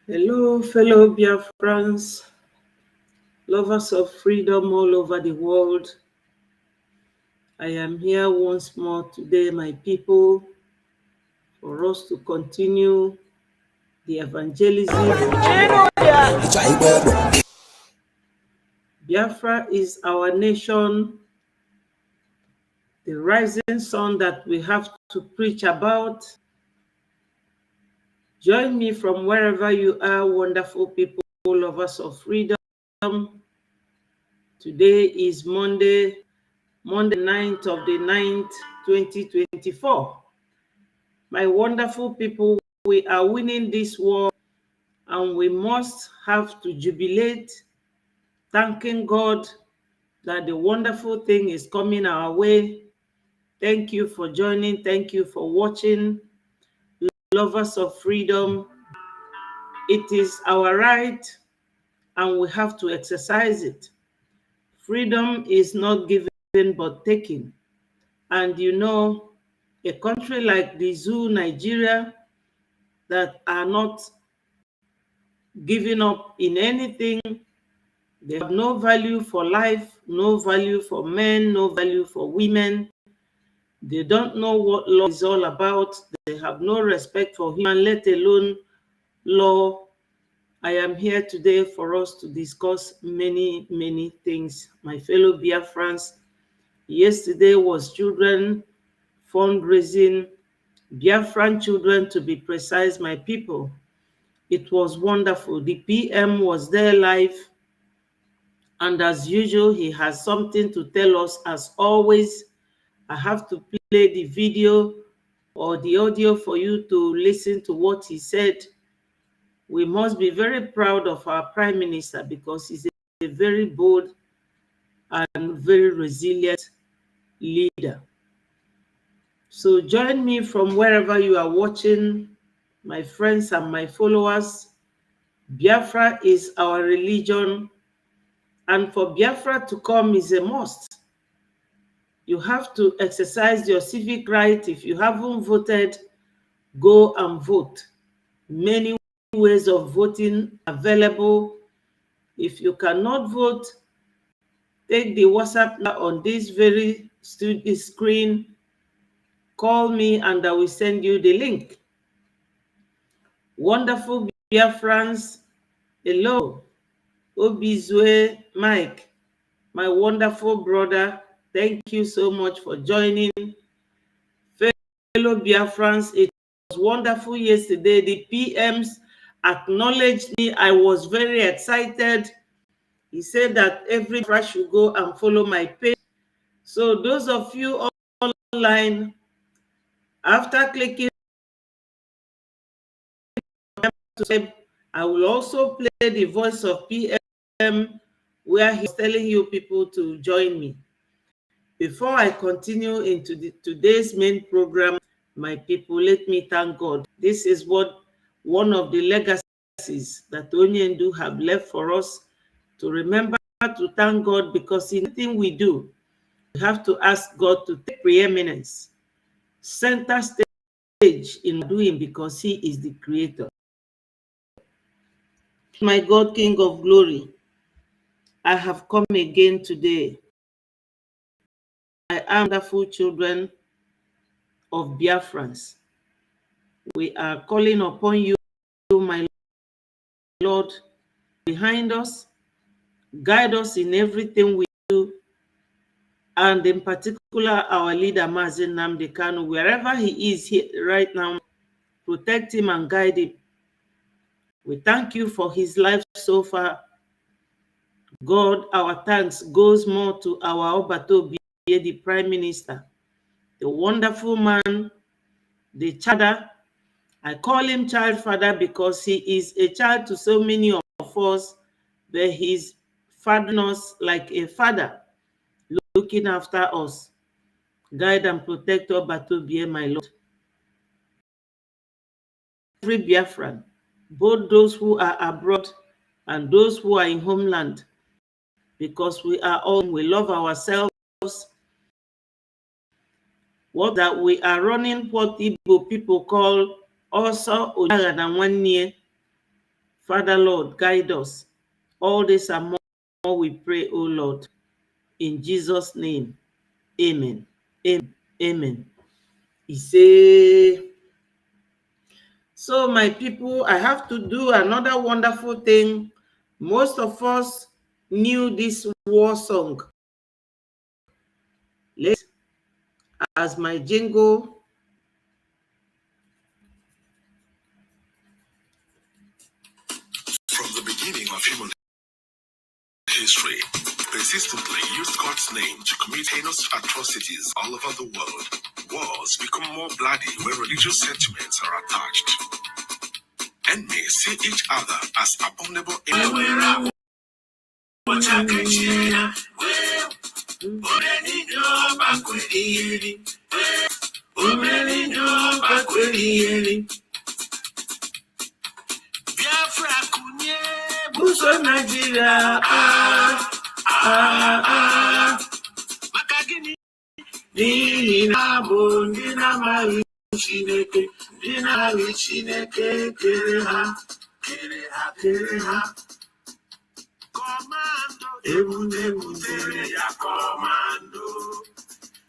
Hello, fellow Biafrans, lovers of freedom all over the world. I am here once more today, my people, for us to continue the evangelism. Biafra is our nation, the rising sun that we have to preach about. Join me from wherever you are, wonderful people, lovers of freedom. Today is Monday 9th of the 9th, 2024. My wonderful people, we are winning this war and we must have to jubilate, thanking God that the wonderful thing is coming our way. Thank you for joining. Thank you for watching. Lovers of freedom, it is our right and we have to exercise it. Freedom is not given but taken. And you know, a country like the zoo, Nigeria, that are not giving up in anything. They have no value for life, no value for men, no value for women. They don't know what law is all about. They have no respect for human, let alone law. I am here today for us to discuss many, many things. My fellow Biafrans, yesterday was children fundraising, Biafran children to be precise, my people. It was wonderful. The PM was there live. And as usual, he has something to tell us. As always, I have to play the video or the audio for you to listen to what he said. We must be very proud of our Prime Minister because he's a very bold and very resilient leader. So join me from wherever you are watching, my friends and my followers. Biafra is our religion, and for Biafra to come is a must. You have to exercise your civic right. If you haven't voted, go and vote. Many ways of voting available. If you cannot vote, take the WhatsApp on this very screen, call me and I will send you the link. Wonderful Biafrans, hello. Obizwe Mike, my wonderful brother, thank you so much for joining. Fellow Biafrans, it was wonderful yesterday. The PMs acknowledged me. I was very excited. He said that everybody should go and follow my page. So those of you online, after clicking, I will also play the voice of PM where he's telling you people to join me. Before I continue into today's main program, my people, let me thank God. This is what one of the legacies that Onyendu have left for us, to remember to thank God, because in anything we do, we have to ask God to take preeminence, center stage in doing, because he is the creator. My God, King of glory, I have come again today. I am wonderful children of Biafrans. We are calling upon you, my Lord, behind us, guide us in everything we do, and in particular our leader Mazi Nnamdi Kanu, wherever he is here right now, protect him and guide him. We thank you for his life so far. God, our thanks goes more to our Obato, the Prime Minister, the wonderful man, the child. I call him child father because he is a child to so many of us, but he's fathering us like a father, looking after us. Guide and protect Obatobie, my Lord. Every Biafran, both those who are abroad and those who are in homeland, because we are all, we love ourselves. What that we are running what Igbo people call also Ojaga na Nwanne. Father, Lord, guide us. All this and more we pray, O Lord. In Jesus' name, amen. Amen. Amen. He say, so my people, I have to do another wonderful thing. Most of us knew this war song. Let's, as my jingle. From the beginning of human history, persistently used God's name to commit heinous atrocities all over the world. Wars become more bloody where religious sentiments are attached. Enemies see each other as abominable enemies. Biafra kunye buso Nigeria makagini ni na bondi na mari Chineke ni na Chineke kere ha commando ebute ya commando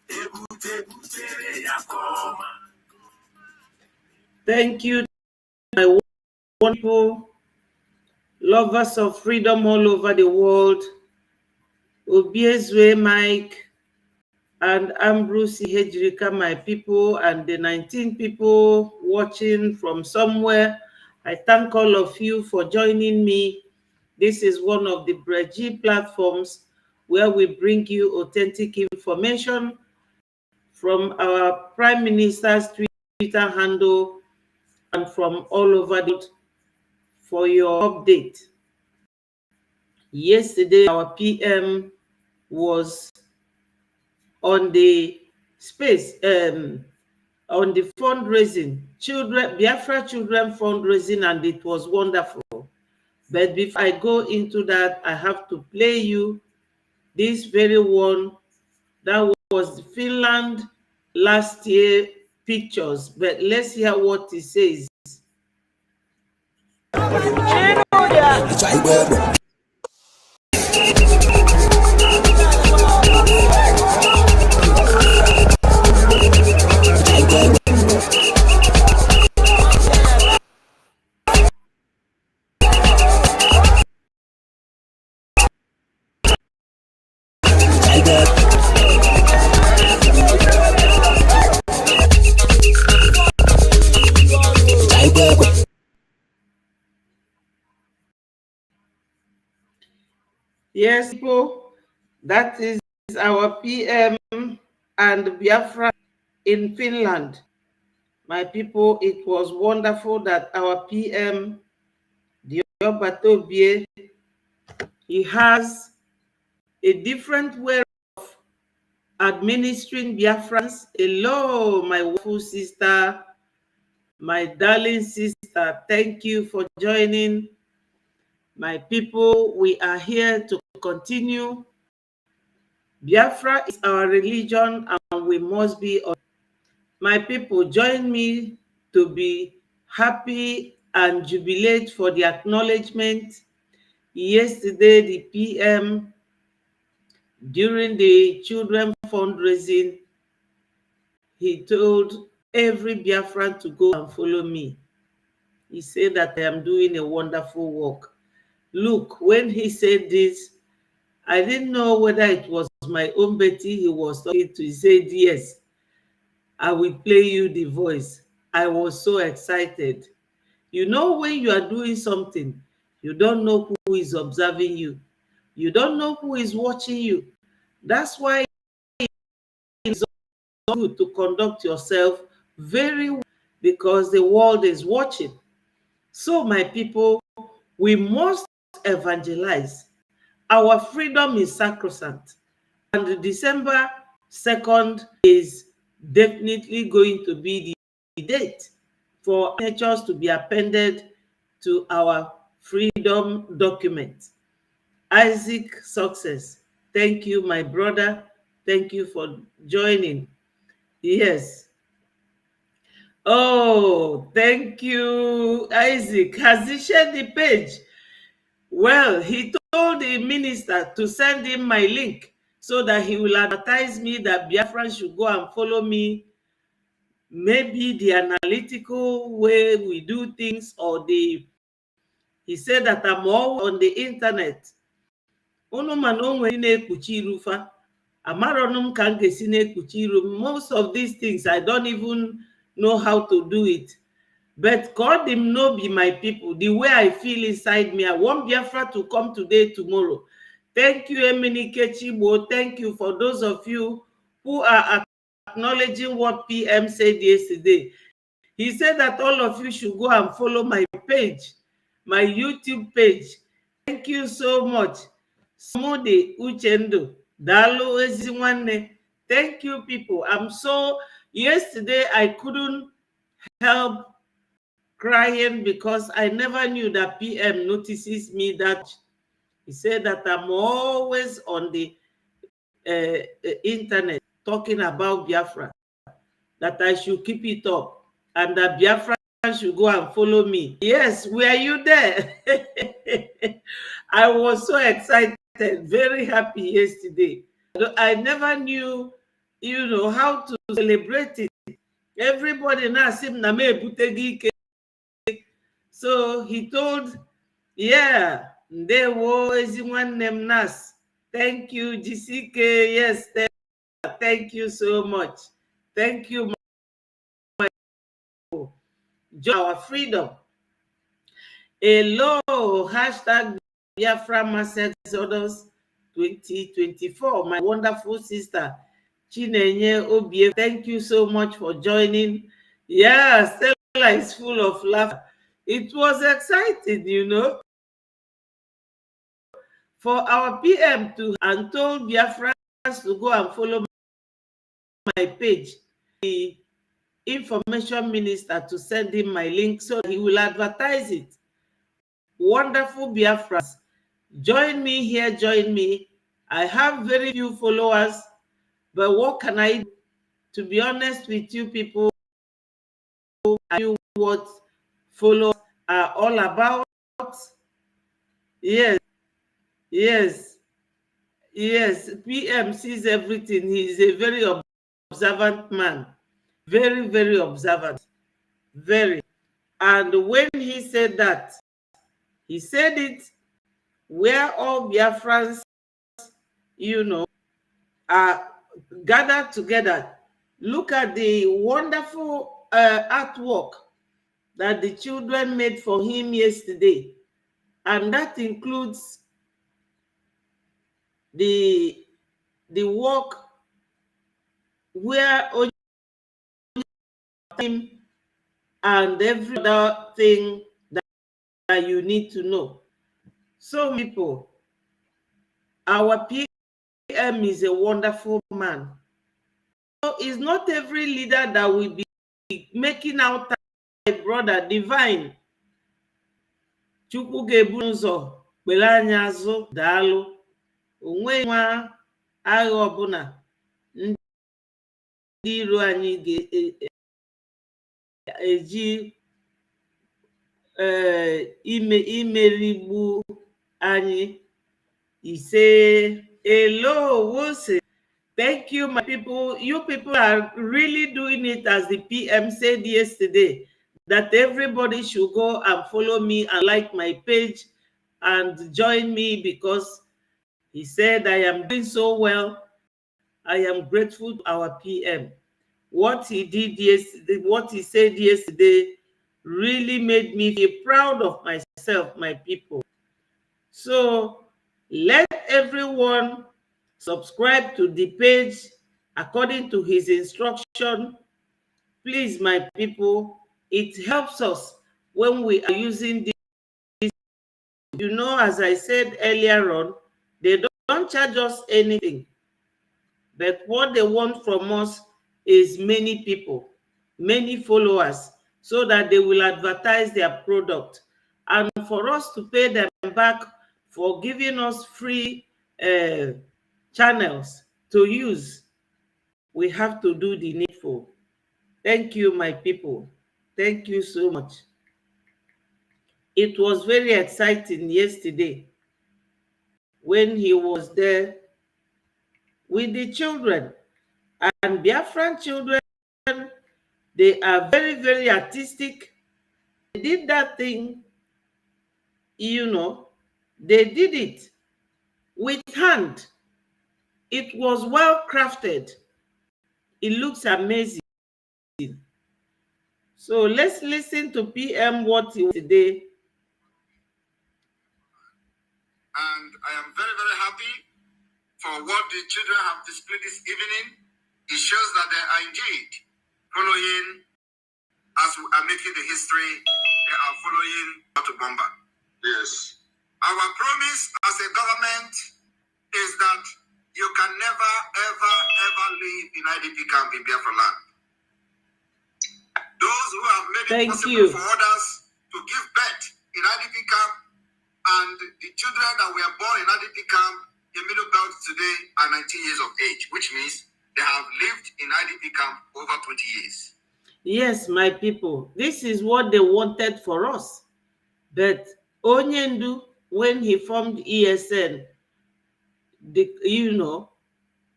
ebute ya commando. Thank you, my wonderful lovers of freedom all over the world. Obiezwe Mike and Ambrose Hejrika, my people, and the 19 people watching from somewhere. I thank all of you for joining me. This is one of the Brgie platforms where we bring you authentic information from our Prime Minister's Twitter handle and from all over the world for your update. Yesterday, our PM was on the space, on the fundraising, Biafra children fundraising, and it was wonderful. But before I go into that, I have to play you this very one that was Finland last year pictures. But let's hear what he says. Yes, people, that is our PM and Biafra in Finland. My people, it was wonderful that our PM, Batobie, he has a different way of administering Biafrans. Hello, my wonderful sister, my darling sister. Thank you for joining. My people, we are here to continue. Biafra is our religion and we must be on. My people, join me to be happy and jubilate for the acknowledgement. Yesterday, the PM, during the children fundraising, he told every Biafran to go and follow me. He said that I am doing a wonderful work. Look, when he said this, I didn't know whether it was my own Betty he was talking to. He said, yes, I will play you the voice. I was so excited. You know, when you are doing something, you don't know who is observing you. You don't know who is watching you. That's why it's good to conduct yourself very well because the world is watching. So, my people, we must evangelize. Our freedom is sacrosanct. And December 2nd is definitely going to be the date for signatures to be appended to our freedom document. Isaac Success, thank you, my brother. Thank you for joining. Yes. Oh, thank you, Isaac. Has he shared the page? Well, he told the minister to send him my link so that he will advertise me that Biafran should go and follow me. Maybe the analytical way we do things, or he said that I'm all on the internet. Unu ma na onwe na-ekpuchi irufa. Amaronụ m ka m ga-esi na-ekpuchi iru. Most of these things I don't even know how to do it. But God him no be my people. The way I feel inside me, I want Biafra to come today, tomorrow. Thank you, Eminike Chibo. Thank you for those of you who are acknowledging what PM said yesterday. He said that all of you should go and follow my page, my YouTube page. Thank you so much. Smudi Uchendo. Dalo Eziwane. Thank you, people. Yesterday I couldn't help crying because I never knew that PM notices me that. He said that I'm always on the internet talking about Biafra, that I should keep it up, and that Biafra should go and follow me. Yes, were you there? I was so excited, very happy yesterday. I never knew, how to celebrate it. Everybody now seemed na me butegi. So he told, yeah, they were one name Nas. Thank you, GCK. Yes, thank you so much. Thank you, my our freedom. Hello, hashtag Biafran Exodus 2024. My wonderful sister, Chinenye Obie. Thank you so much for joining. Yeah, Stella is full of laughter. It was exciting, for our PM to and told Biafrans to go and follow my page. The information minister to send him my link so he will advertise it. Wonderful Biafrans. Join me here, join me. I have very few followers, but what can I do? To be honest with you people, I knew what followers are all about. Yes, yes, yes. PM sees everything. He is a very observant man. Very, very observant. Very. And when he said that, he said it where all Biafrans, are gathered together. Look at the wonderful artwork that the children made for him yesterday. And that includes the work where him and every other thing that you need to know. So people, our PM is a wonderful man. So it's not every leader that will be making out a brother divine. Chukwu ga-ebu ụzọ kpere anyị azụ daalụ. Onwe nwa agha ọbụla ndị iro anyị ga-eji imerigbu anyị. Ise. Hello, Wose. Thank you, my people. You people are really doing it as the PM said yesterday, that everybody should go and follow me and like my page and join me, because he said I am doing so well. I am grateful to our PM. What he did yesterday, what he said yesterday really made me feel proud of myself, my people. So let everyone subscribe to the page according to his instruction. Please, my people, it helps us when we are using this. As I said earlier on, they don't charge us anything. But what they want from us is many people, many followers, so that they will advertise their product. And for us to pay them back for giving us free channels to use, we have to do the needful. Thank you, my people. Thank you so much. It was very exciting yesterday when he was there with the children. And Biafran children, they are very, very artistic. They did that thing, they did it with hand. It was well crafted. It looks amazing. So let's listen to PM what he was today. And I am very, very happy for what the children have displayed this evening. It shows that they are indeed following, as we are making the history, they are following how to bomber. Yes. Our promise as a government is that you can never, ever, ever live in IDP camp in Biafra land. Those who have made it possible for others to give birth in IDP camp, and the children that were born in IDP camp in Middle Belt today are 19 years of age, which means they have lived in IDP camp over 20 years. Yes, my people, this is what they wanted for us. But Onyendu, when he formed ESN,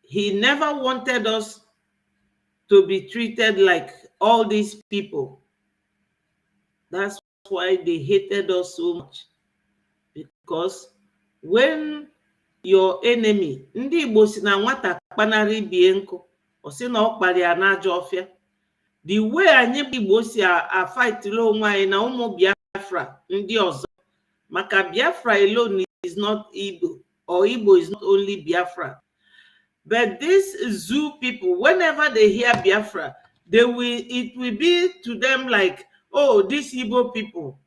he never wanted us to be treated like all these people. That's why they hated us so much. Because when your enemy, ndị Igbo si na nwata kpanara ibie nkụ, ọ sị na ọ kpara ya n'ajọ ọfịa. The way anyị Igbo si afaitila onwe anyị na ụmụ Biafra ndị ọzọ, maka Biafra alone is not Igbo, or Igbo is not only Biafra. But these zoo people, whenever they hear Biafra, it will be to them like, oh, these Igbo people.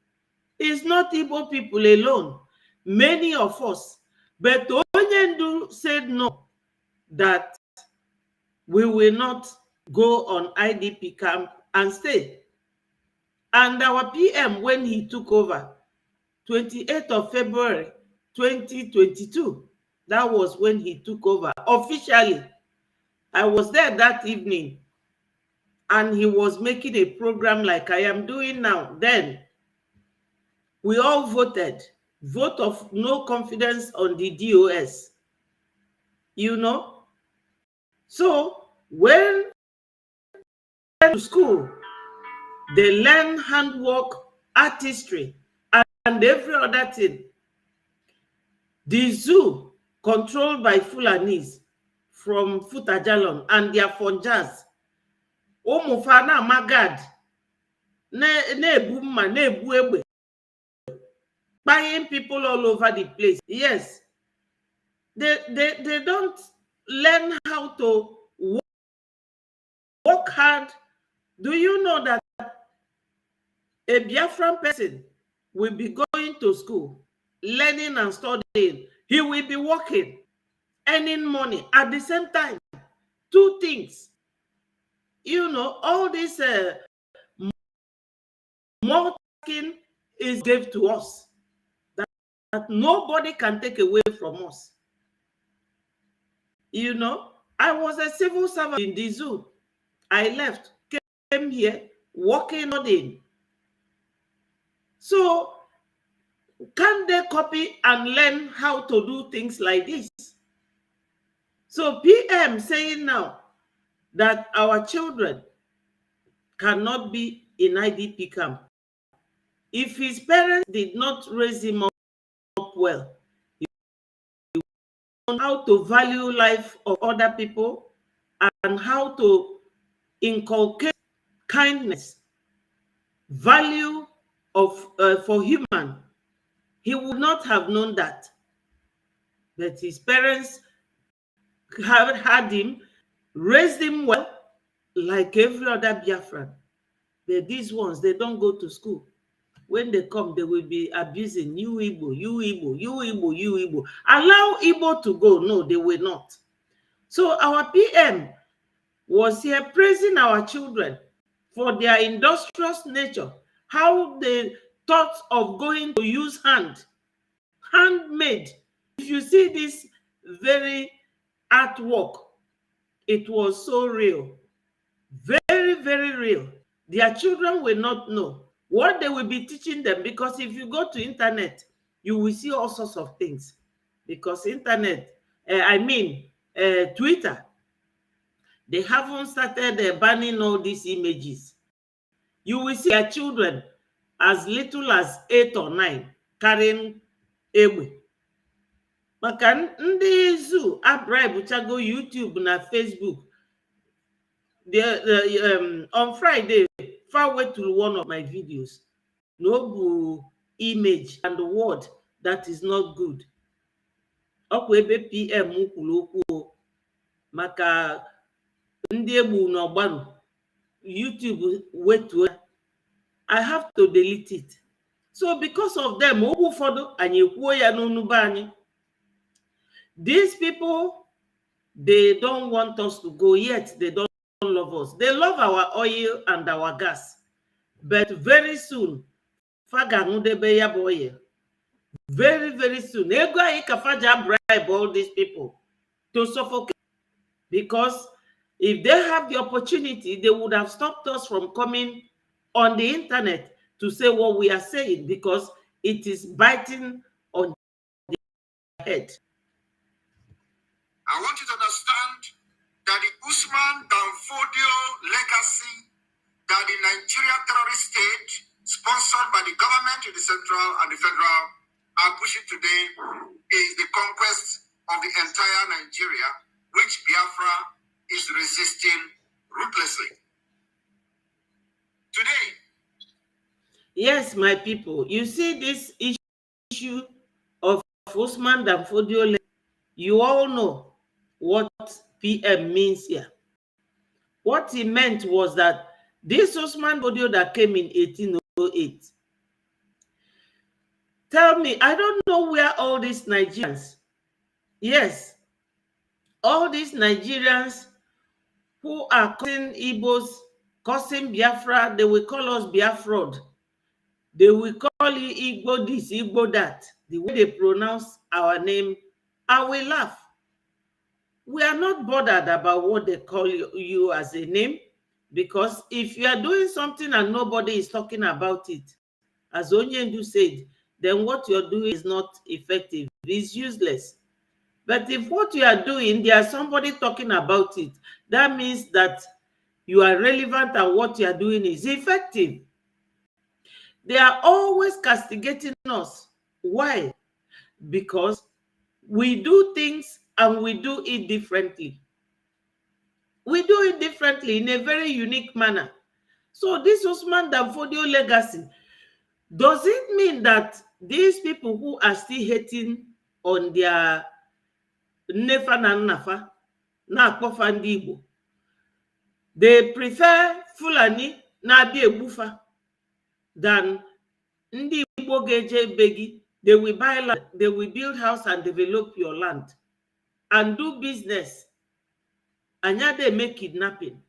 It's not Igbo people alone. Many of us. But Onyendu said no, that we will not go on IDP camp and stay. And our PM, when he took over, 28th of February 2022, that was when he took over officially. I was there that evening, and he was making a program like I am doing now. Then we all voted, vote of no confidence on the DOS, So when they went to school, they learn handwork, artistry, and every other thing. The zoo, controlled by Fulanis from Futajalon and their Fonjas, Omufana Magad, Nebu Mma, Nebu Egbe, buying people all over the place. Yes, they don't learn how to work hard. Do you know that a Biafran person will be going to school, learning and studying? He will be working, earning money at the same time. Two things. All this multitasking is given to us that nobody can take away from us. I was a civil servant in the zoo. I left, came here, working on it. So, can they copy and learn how to do things like this? So, PM saying now that our children cannot be in IDP camp. If his parents did not raise him up well, he knows how to value life of other people and how to inculcate kindness, value for human. He would not have known that. But his parents have had him, raised him well, like every other Biafran. But these ones, they don't go to school. When they come, they will be abusing you Igbo, you Igbo, you Igbo, you Igbo. Allow Igbo to go. No, they will not. So our PM was here praising our children for their industrious nature, how they thought of going to use handmade. If you see this very artwork, it was so real, very, very real. Their children will not know what they will be teaching them, because if you go to internet, you will see all sorts of things. Because internet, Twitter, they haven't started banning all these images. You will see their children as little as 8 or 9 carrying egbe. Maka ndị zoo abribechago YouTube na Facebook. On Friday, far away to one of my videos. No image and the word that is not good. Ọkwa ebe PM kwuru okwu maka ndị egbu n'ọgbaru. YouTube wetuo. I have to delete it. So because of them, okwu ụfọdụ anyị ekwuo ya n'onu be anyị. These people, they don't want us to go, yet they don't love us. They love our oil and our gas. But very soon, faganudebe ya bụ oil. Very, very soon. Ego anyị ka faja bribe all these people to suffocate. Because if they have the opportunity, they would have stopped us from coming on the internet to say what we are saying, because it is biting on the head. I want you to understand that the Usman Danfodio legacy that the Nigeria terrorist state, sponsored by the government in the central and the federal, are pushing today is the conquest of the entire Nigeria, which Biafra is resisting ruthlessly. Today. Yes, my people, you see this issue of Usman Danfodio, you all know what PM means here. What he meant was that this Usman Danfodio that came in 1808, tell me, I don't know where all these Nigerians, yes, all these Nigerians who are causing Igbos, causing Biafra, they will call us Biafrod. They will call you Igbo this, Igbo that. The way they pronounce our name, I will laugh. We are not bothered about what they call you as a name, because if you are doing something and nobody is talking about it, as Onyendu said, then what you're doing is not effective. It's useless. But if what you are doing, there's somebody talking about it, that means that you are relevant and what you are doing is effective. They are always castigating us. Why? Because we do things and we do it differently. We do it differently in a very unique manner. So this Usman Danfodio legacy, does it mean that these people who are still hating on their Nefa na Nafa, na Akpofa ndị Igbo, they prefer Fulani na Abi Egbufa than ndị Igbo ga-eje begi? They will buy land, they will build house and develop your land and do business. Anya they make kidnapping.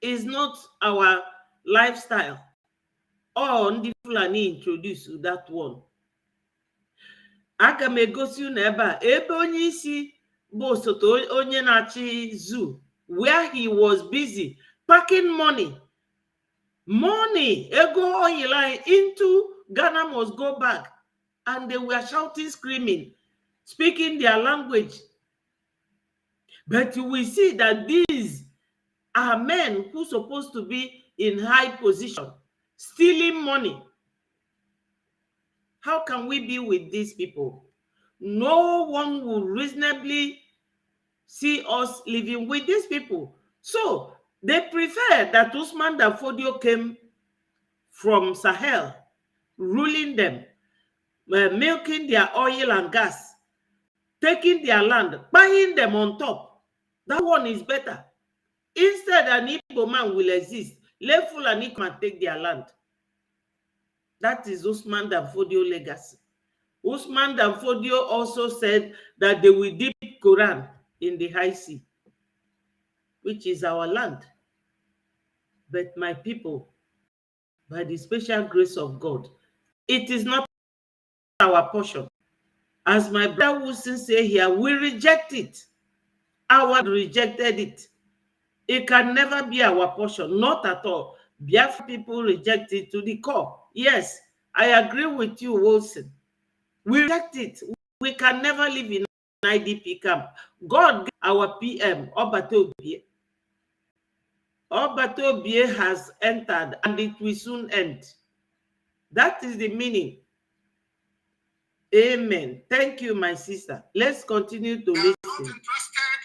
Is not our lifestyle. Or ndị Fulani introduce that one. Aga m egosi unu ebe onye isi bụ osote onye na-achị zoo, where he was busy packing money, ego oil line into Ghana must go back, and they were shouting, screaming, speaking their language. But you will see that these are men who are supposed to be in high position, stealing money. How can we be with these people? No one will reasonably see us living with these people. So they prefer that Usman Danfodio came from Sahel, ruling them, milking their oil and gas, taking their land, buying them on top. That one is better. Instead, an Igbo man will exist. Let Fulani come and take their land. That is Usman Danfodio legacy. Usman Danfodio also said that they will dip Quran in the high sea, which is our land. But my people, by the special grace of God, it is not our portion. As my brother Wilson say here, we reject it. Our rejected it. It can never be our portion, not at all. Biafra people reject it to the core. Yes, I agree with you, Wilson. We reject it. We can never live in an IDP camp. God, our PM, Obatobie. Obatobie has entered and it will soon end. That is the meaning. Amen. Thank you, my sister. Let's continue to listen. Not interested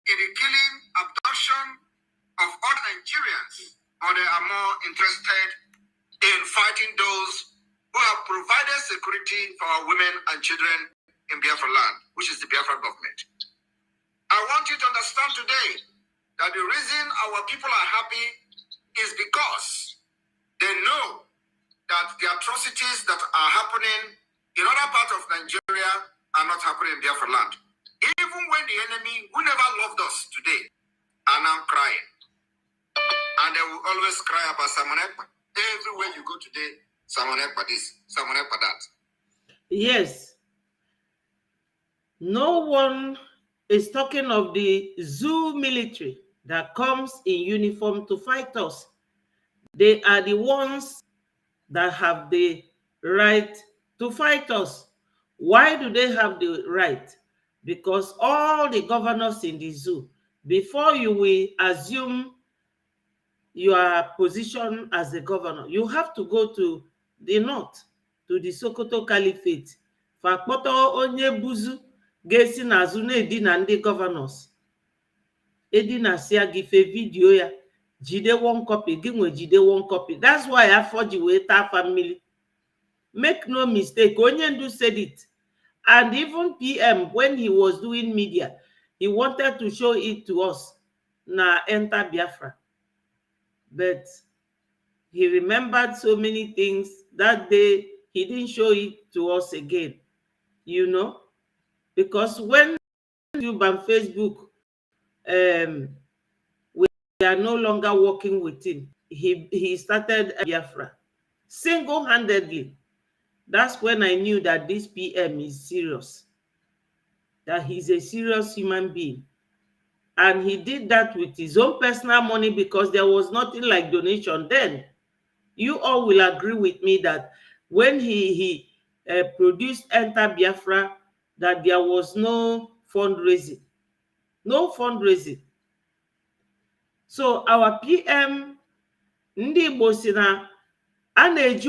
in the killing, abduction of all Nigerians, but they are more interested in fighting those who have provided security for our women and children in Biafra land, which is the Biafra government. I want you to understand today that the reason our people are happy is because they know that the atrocities that are happening in other parts of Nigeria are not happening in Biafra land. Even when the enemy who never loved us today are now crying. And they will always cry about Samonekpa. Everywhere you go today, Samonekpa this, Samonekpa that. Yes. No one is talking of the zoo military that comes in uniform to fight us. They are the ones that have the right to fight us. Why do they have the right? Because all the governors in the zoo, before you will assume your position as a governor, you have to go to the north, to the Sokoto Caliphate. Fakpoto onye buzu ga-esi n'azụ na-edina ndị governors. Edina sia gị fe video ya, jide one copy, gị nwe jide one copy. That's why afọ ji wee taa family. Make no mistake, onye ndu said it. And even PM, when he was doing media, he wanted to show it to us. Na enter Biafra. But he remembered so many things that day. He didn't show it to us again, you know, because when YouTube and Facebook, we are no longer working with him. He started Biafra single-handedly. That's when I knew that this PM is serious, that he's a serious human being. And he did that with his own personal money because there was nothing like donation then. You all will agree with me that when he produced Enter Biafra, that there was no fundraising. No fundraising. So our PM, ndị Igbo si na a na-eji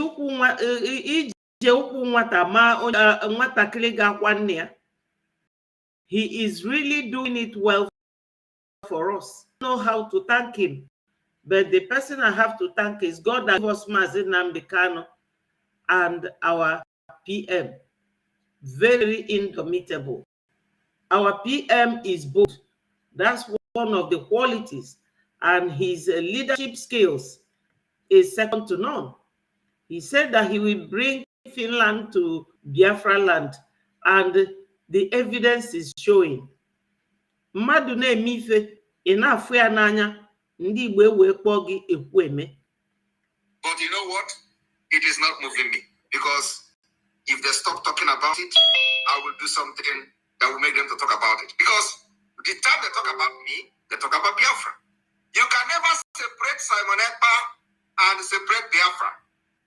ije ụkwụ nwata ma nwatakịrị ga-akwa nne ya. He is really doing it well for us. I don't know how to thank him. But the person I have to thank is God that gave us Mazi Nnamdi Kanu and our PM. Very indomitable. Our PM is bold. That's one of the qualities. And his leadership skills is second to none. He said that he will bring Finland to Biafra land. And the evidence is showing. Mmadụ na-eme ife, ị na-afụ ya n'anya. But you know what? It is not moving me. Because if they stop talking about it, I will do something that will make them to talk about it. Because the time they talk about me, they talk about Biafra. You can never separate Simon Ekpa and separate Biafra.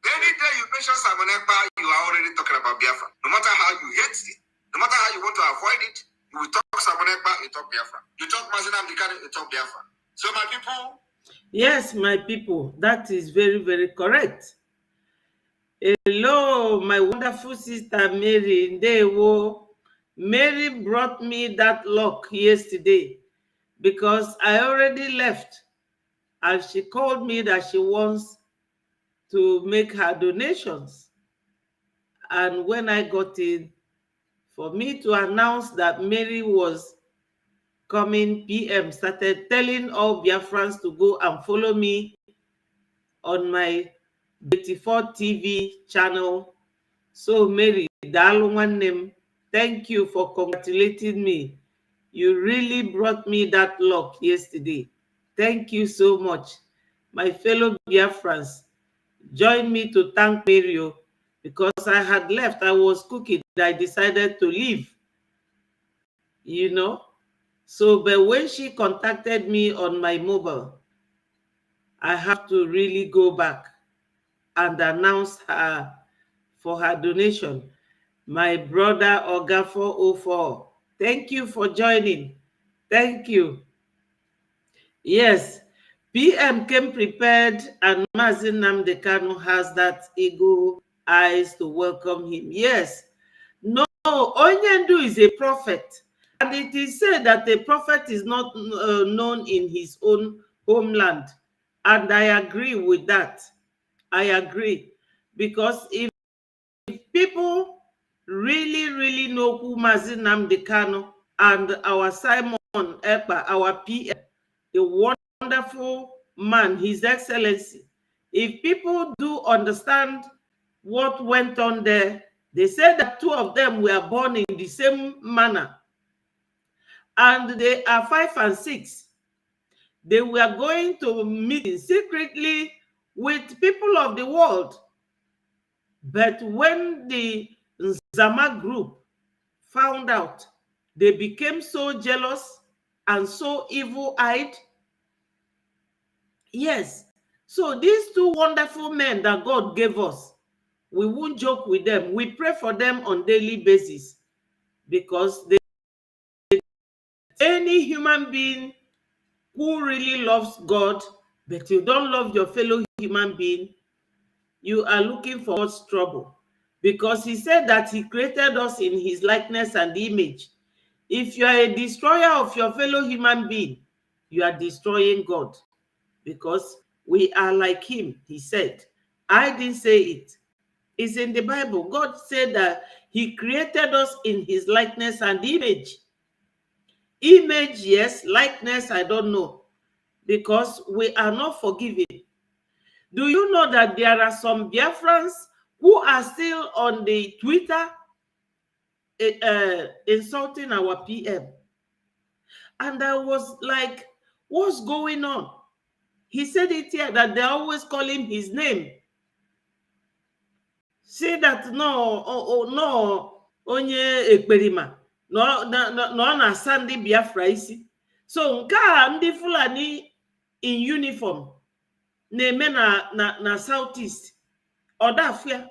Any day you mention Simon Ekpa, you are already talking about Biafra. No matter how you hate it, no matter how you want to avoid it, you will talk Simon Ekpa, you talk Biafra. You talk Mazi Nnamdi Kanu, you talk Biafra. So my people. Yes, my people, that is very, very correct. Hello, my wonderful sister Mary. Mary brought me that luck yesterday because I already left and she called me that she wants to make her donations. And when I got in, for me to announce that Mary was coming, PM started telling all Biafrans to go and follow me on my 84 TV channel. So Mary, thank you for congratulating me. You really brought me that luck yesterday. Thank you so much. My fellow Biafrans, join me to thank Mary because I had left. I was cooking. I decided to leave. You know? So, but when she contacted me on my mobile, I have to really go back and announce her for her donation. My brother Oga 404, thank you for joining. Thank you. Yes, PM came prepared, and Mazi Nnamdi Kanu has that eagle eyes to welcome him. Yes, no, Onyendu is a prophet, and it is said that a prophet is not known in his own homeland, and I agree with that. I agree, because if people really know who Mazi Nnamdi Kanu and our Simon Ekpa, our PM, the wonderful man, His Excellency, if people do understand what went on there, they said that two of them were born in the same manner, and they are 5 and 6. They were going to meet secretly with people of the world. But when the Zama group found out, they became so jealous and so evil-eyed. Yes. So these two wonderful men that God gave us, we won't joke with them. We pray for them on daily basis, because any human being who really loves God, but you don't love your fellow human being, you are looking for God's trouble, because he said that he created us in his likeness and image. If you are a destroyer of your fellow human being, you are destroying God, because we are like him, he said. I didn't say it. It's in the Bible. God said that he created us in his likeness and image. Image, yes. Likeness, I don't know, because we are not forgiven. Do you know that there are some Biafrans who are still on the Twitter insulting our PM? And I was like, what's going on? He said it here that they always call him his name. Say that no, onye ekperima, no na Sandy Biafra isi. So nke a ndị Fulani in uniform na-eme na Southeast. Odafia.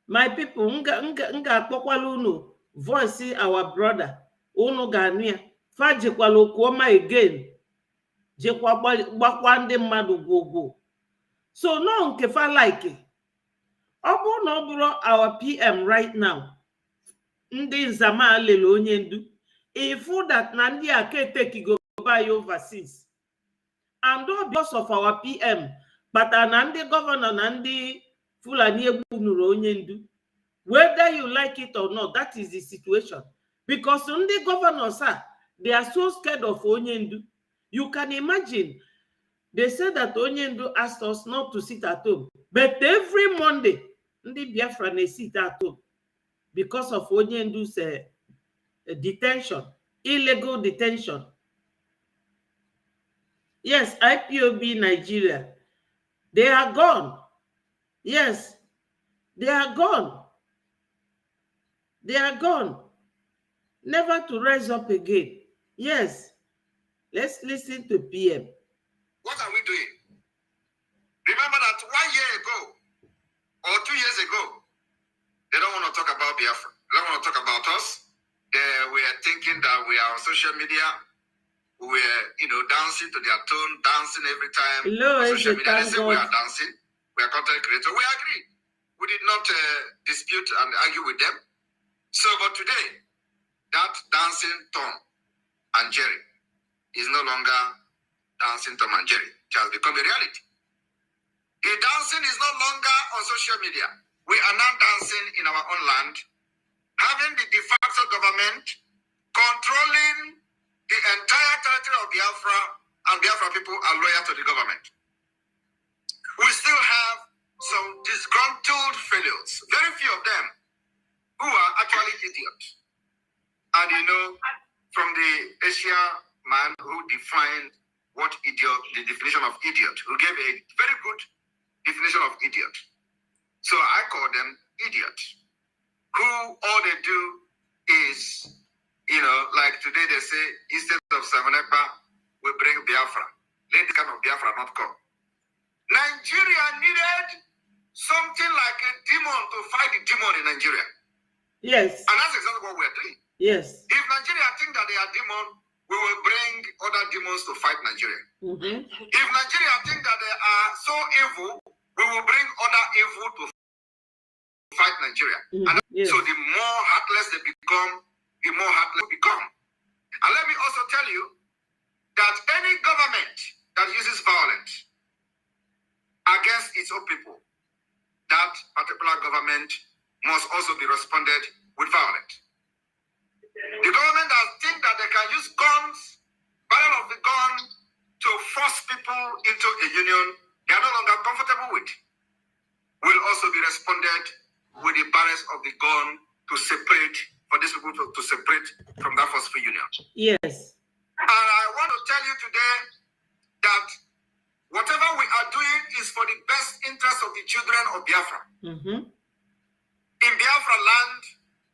My people, nga akpọkwala unu voice our brother. Unu ga-anụ ya. Fa jekwala Okuama again. Jekwa gbakwa ndị mmadụ gwogwo. So no nke fa like. Ọ bụrụ na ọ bụrụ our PM right now, ndị Nzama lele onye ndu, ifu that na ndị a ka etekigo by overseas. And all because of our PM, but na ndị governor na ndị Fulani egbu nụrụ onye ndu. Whether you like it or not, that is the situation. Because ndị governors they are so scared of Onyendu. You can imagine, they said that Onyendu asked us not to sit at home. But every Monday, ndị Biafra they sit at home because of Onyendu's detention, illegal detention. Yes, IPOB Nigeria, they are gone. Yes, they are gone. They are gone. Never to rise up again. Yes. Let's listen to PM. What are we doing? Remember that 1 year ago or 2 years ago, they don't want to talk about Biafra. They don't want to talk about us. They were thinking that we are on social media. We were, dancing to their tune, dancing every time. Hello, on social media, they say we are dancing. We are content creators. We agree. We did not dispute and argue with them. So, but today, that dancing Tom and Jerry is no longer dancing Tom and Jerry. It has become a reality. The dancing is no longer on social media. We are now dancing in our own land, having the de facto government controlling the entire territory of Biafra, and Biafra people are loyal to the government. We still have some disgruntled fellows, very few of them, who are actually idiots. And from the Asia man who defined what idiot, the definition of idiot, who gave a very good definition of idiot. So I call them idiots, who all they do is, like today they say, instead of Savanepa, we bring Biafra. Let the kind of Biafra not come. Nigeria needed something like a demon to fight the demon in Nigeria. Yes. And that's exactly what we're doing. Yes. If Nigeria think that they are demon, we will bring other demons to fight Nigeria. If Nigeria think that they are so evil, we will bring other evil to fight Nigeria. And yes. so the more heartless they become, the more heartless we become. And let me also tell you that any government that uses violence against its own people, that particular government must also be responded with violence. The government that think that they can use guns, barrel of the gun, to force people into a union they are no longer comfortable with, will also be responded with the barrels of the gun to separate, for these people to separate from that forceful union. Yes. And I want to tell you today that whatever we are doing is for the best interest of the children of Biafra. In Biafra land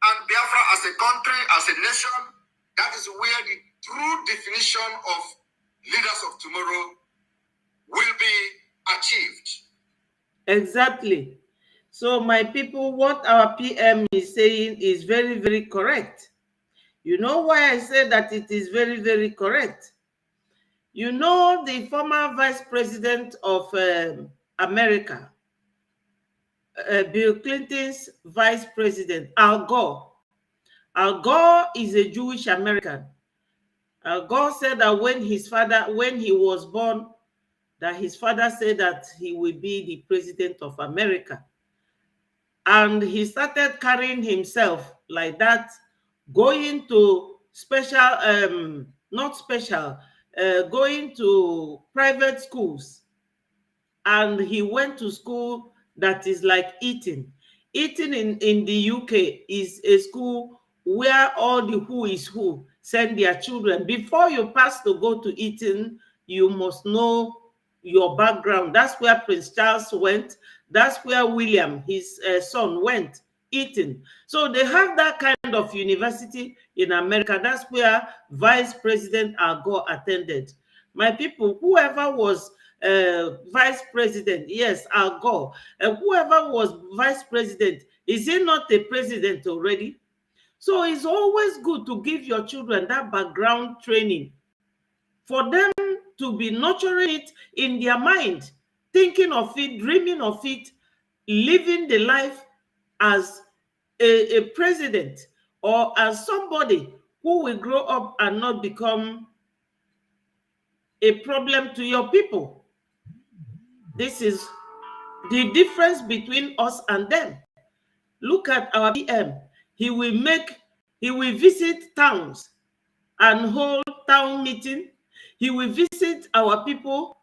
and Biafra as a country, as a nation, that is where the true definition of leaders of tomorrow will be achieved. Exactly. So my people, what our PM is saying is very, very correct. You know why I say that it is very, very correct? You know the former vice president of America, Bill Clinton's vice president, Al Gore. Al Gore is a Jewish American. Al Gore said that when he was born, that his father said that he will be the president of America. And he started carrying himself like that, going to going to private schools. And he went to school that is like Eton. Eton in the UK is a school where all the who is who send their children. Before you pass to go to Eton, you must know your background. That's where Prince Charles went. That's where William, his son, went. Eton. So they have that kind of university in America. That's where Vice President Al Gore attended. My people, whoever was vice president, yes, Al Gore, whoever was vice president, is he not a president already? So it's always good to give your children that background training for them to be nurturing it in their mind, thinking of it, dreaming of it, living the life as a president or as somebody who will grow up and not become a problem to your people. This is the difference between us and them. Look at our PM. He will visit towns and hold town meeting. He will visit our people,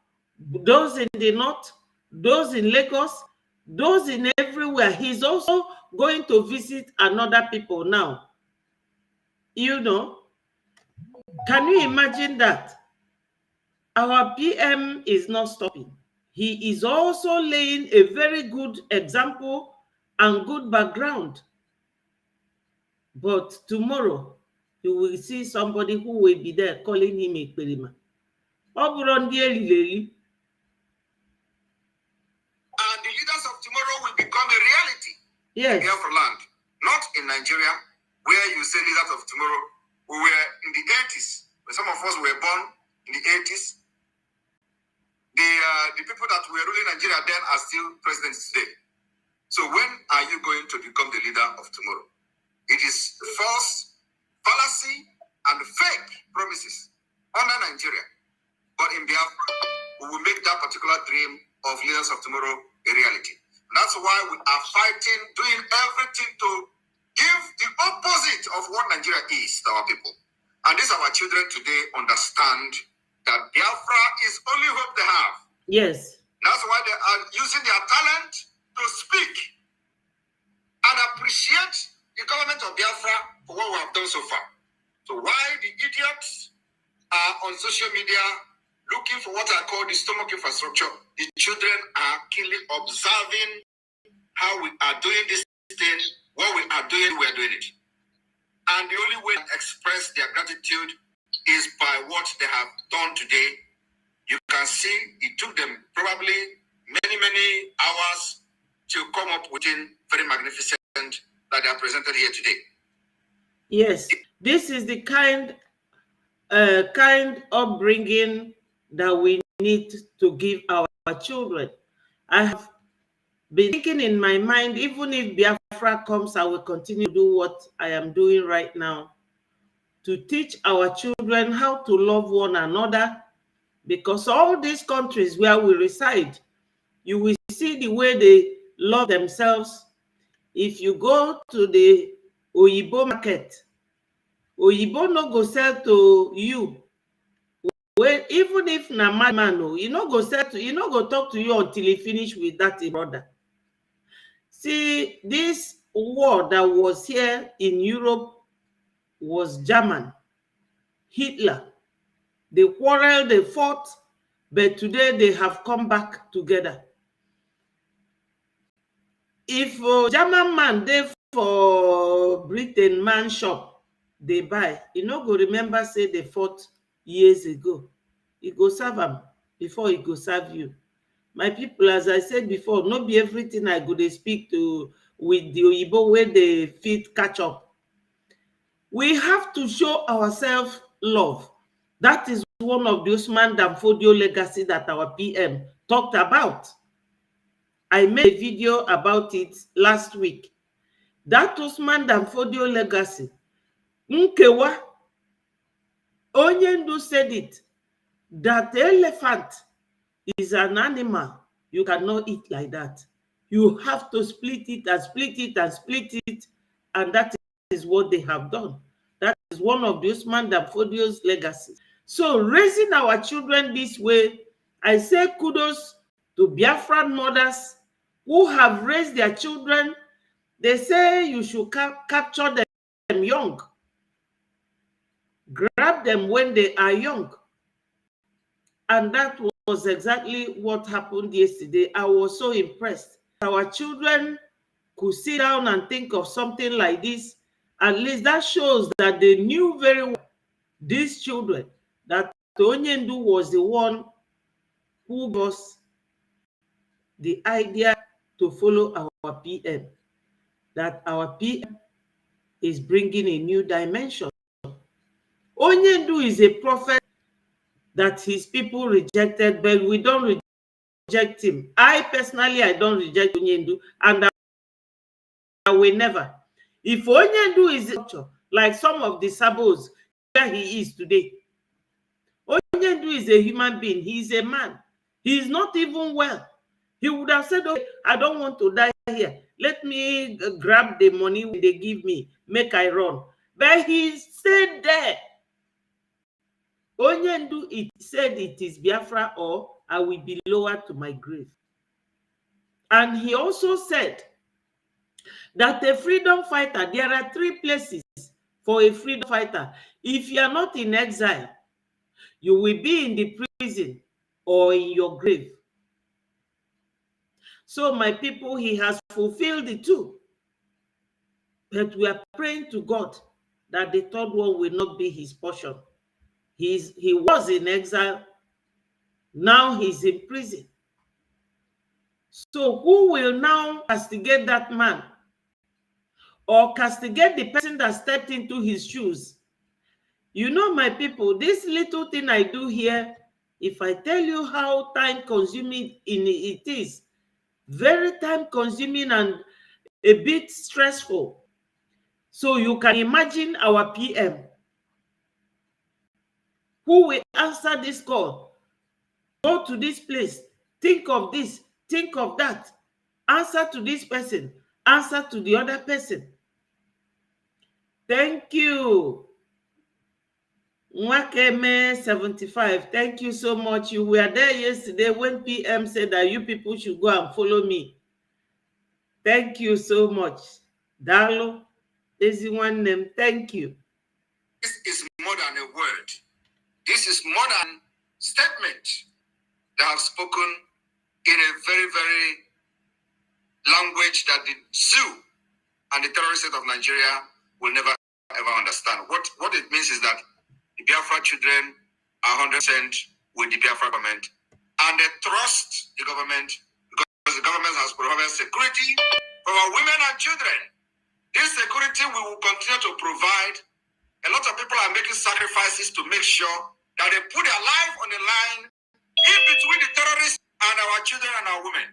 those in the north, those in Lagos, those in everywhere. He's also going to visit another people now. You know, can you imagine that? Our PM is not stopping. He is also laying a very good example and good background. But tomorrow, you will see somebody who will be there calling him a perima. And the leaders of tomorrow will become a reality. Yes. In Biafra land, not in Nigeria, where you say leaders of tomorrow. We were in the 80s, when some of us were born in the 80s. The people that were ruling Nigeria then are still presidents today. So when are you going to become the leader of tomorrow? It is false, fallacy, and fake promises under Nigeria. But in Biafra, we will make that particular dream of leaders of tomorrow a reality. And that's why we are fighting, doing everything to give the opposite of what Nigeria is to our people. And these our children today understand that Biafra is only hope they have. Yes. That's why they are using their talent to speak and appreciate the government of Biafra for what we have done so far. So why the idiots are on social media looking for what I call the stomach infrastructure, the children are keenly observing how we are doing this thing, what we are doing it. And the only way to express their gratitude is by what they have done today. You can see it took them probably many hours to come up with in very magnificent that they are presented here today. Yes, this is the kind upbringing that we need to give our children. I have been thinking in my mind, even if Biafra comes, I will continue to do what I am doing right now, to teach our children how to love one another, because all these countries where we reside, you will see the way they love themselves. If you go to the Oyibo market, Oyibo no go sell to you. Well, even if na man, you no go sell to, you no go talk to you until he finish with that brother. See, this war that was here in Europe was German, Hitler. They quarreled, they fought, but today they have come back together. If German man dey for Britain man shop, they buy, you no go remember say they fought years ago. E go serve am before e go serve you. My people, as I said before, no be everything I go dey speak to with the Oyibo wey dey fit catch up. We have to show ourselves love. That is one of the Usman Danfodio legacy that our PM talked about. I made a video about it last week. That Usman Danfodio legacy, Nkewa, Onyendu said it, that the elephant is an animal you cannot eat like that. You have to split it and split it and split it, and that is what they have done. That is one of the Usman Danfodio's legacy. So raising our children this way, I say kudos to Biafran mothers who have raised their children. They say you should capture them young. Grab them when they are young. And that was exactly what happened yesterday. I was so impressed. Our children could sit down and think of something like this. At least that shows that they knew very well, these children, that Onyendu was the one who gave us the idea to follow our PM, that our PM is bringing a new dimension. Onyendu is a prophet that his people rejected, but we don't reject him. I personally, I don't reject Onyendu, and I will never. If Onyendu is like some of the saboteurs where he is today, Onyendu is a human being. He is a man. He is not even well. He would have said, okay, I don't want to die here. Let me grab the money they give me, make I run. But he stayed there. Onyendu, it said it is Biafra or I will be lowered to my grave. And he also said that a freedom fighter, there are 3 places for a freedom fighter. If you are not in exile, you will be in the prison or in your grave. So my people, he has fulfilled the 2. But we are praying to God that the 3rd one will not be his portion. He was in exile. Now he's in prison. So who will now castigate that man? Or castigate the person that stepped into his shoes? You know, my people, this little thing I do here, if I tell you how time-consuming it is, very time-consuming and a bit stressful. So you can imagine our PM, who will answer this call, go to this place, think of this, think of that, answer to this person, answer to the other person. Thank you. Nwakeme 75, thank you so much. You were there yesterday when PM said that you people should go and follow me. Thank you so much. Dalo, is one name. Thank you. This is more than a word. This is more than statement they have spoken in a very, very language that the zoo and the terrorist state of Nigeria will never ever understand. What it means is that the Biafra children are 100% with the Biafra government, and they trust the government the government has provided security for our women and children. This security we will continue to provide. A lot of people are making sacrifices to make sure that they put their life on the line in between the terrorists and our children and our women.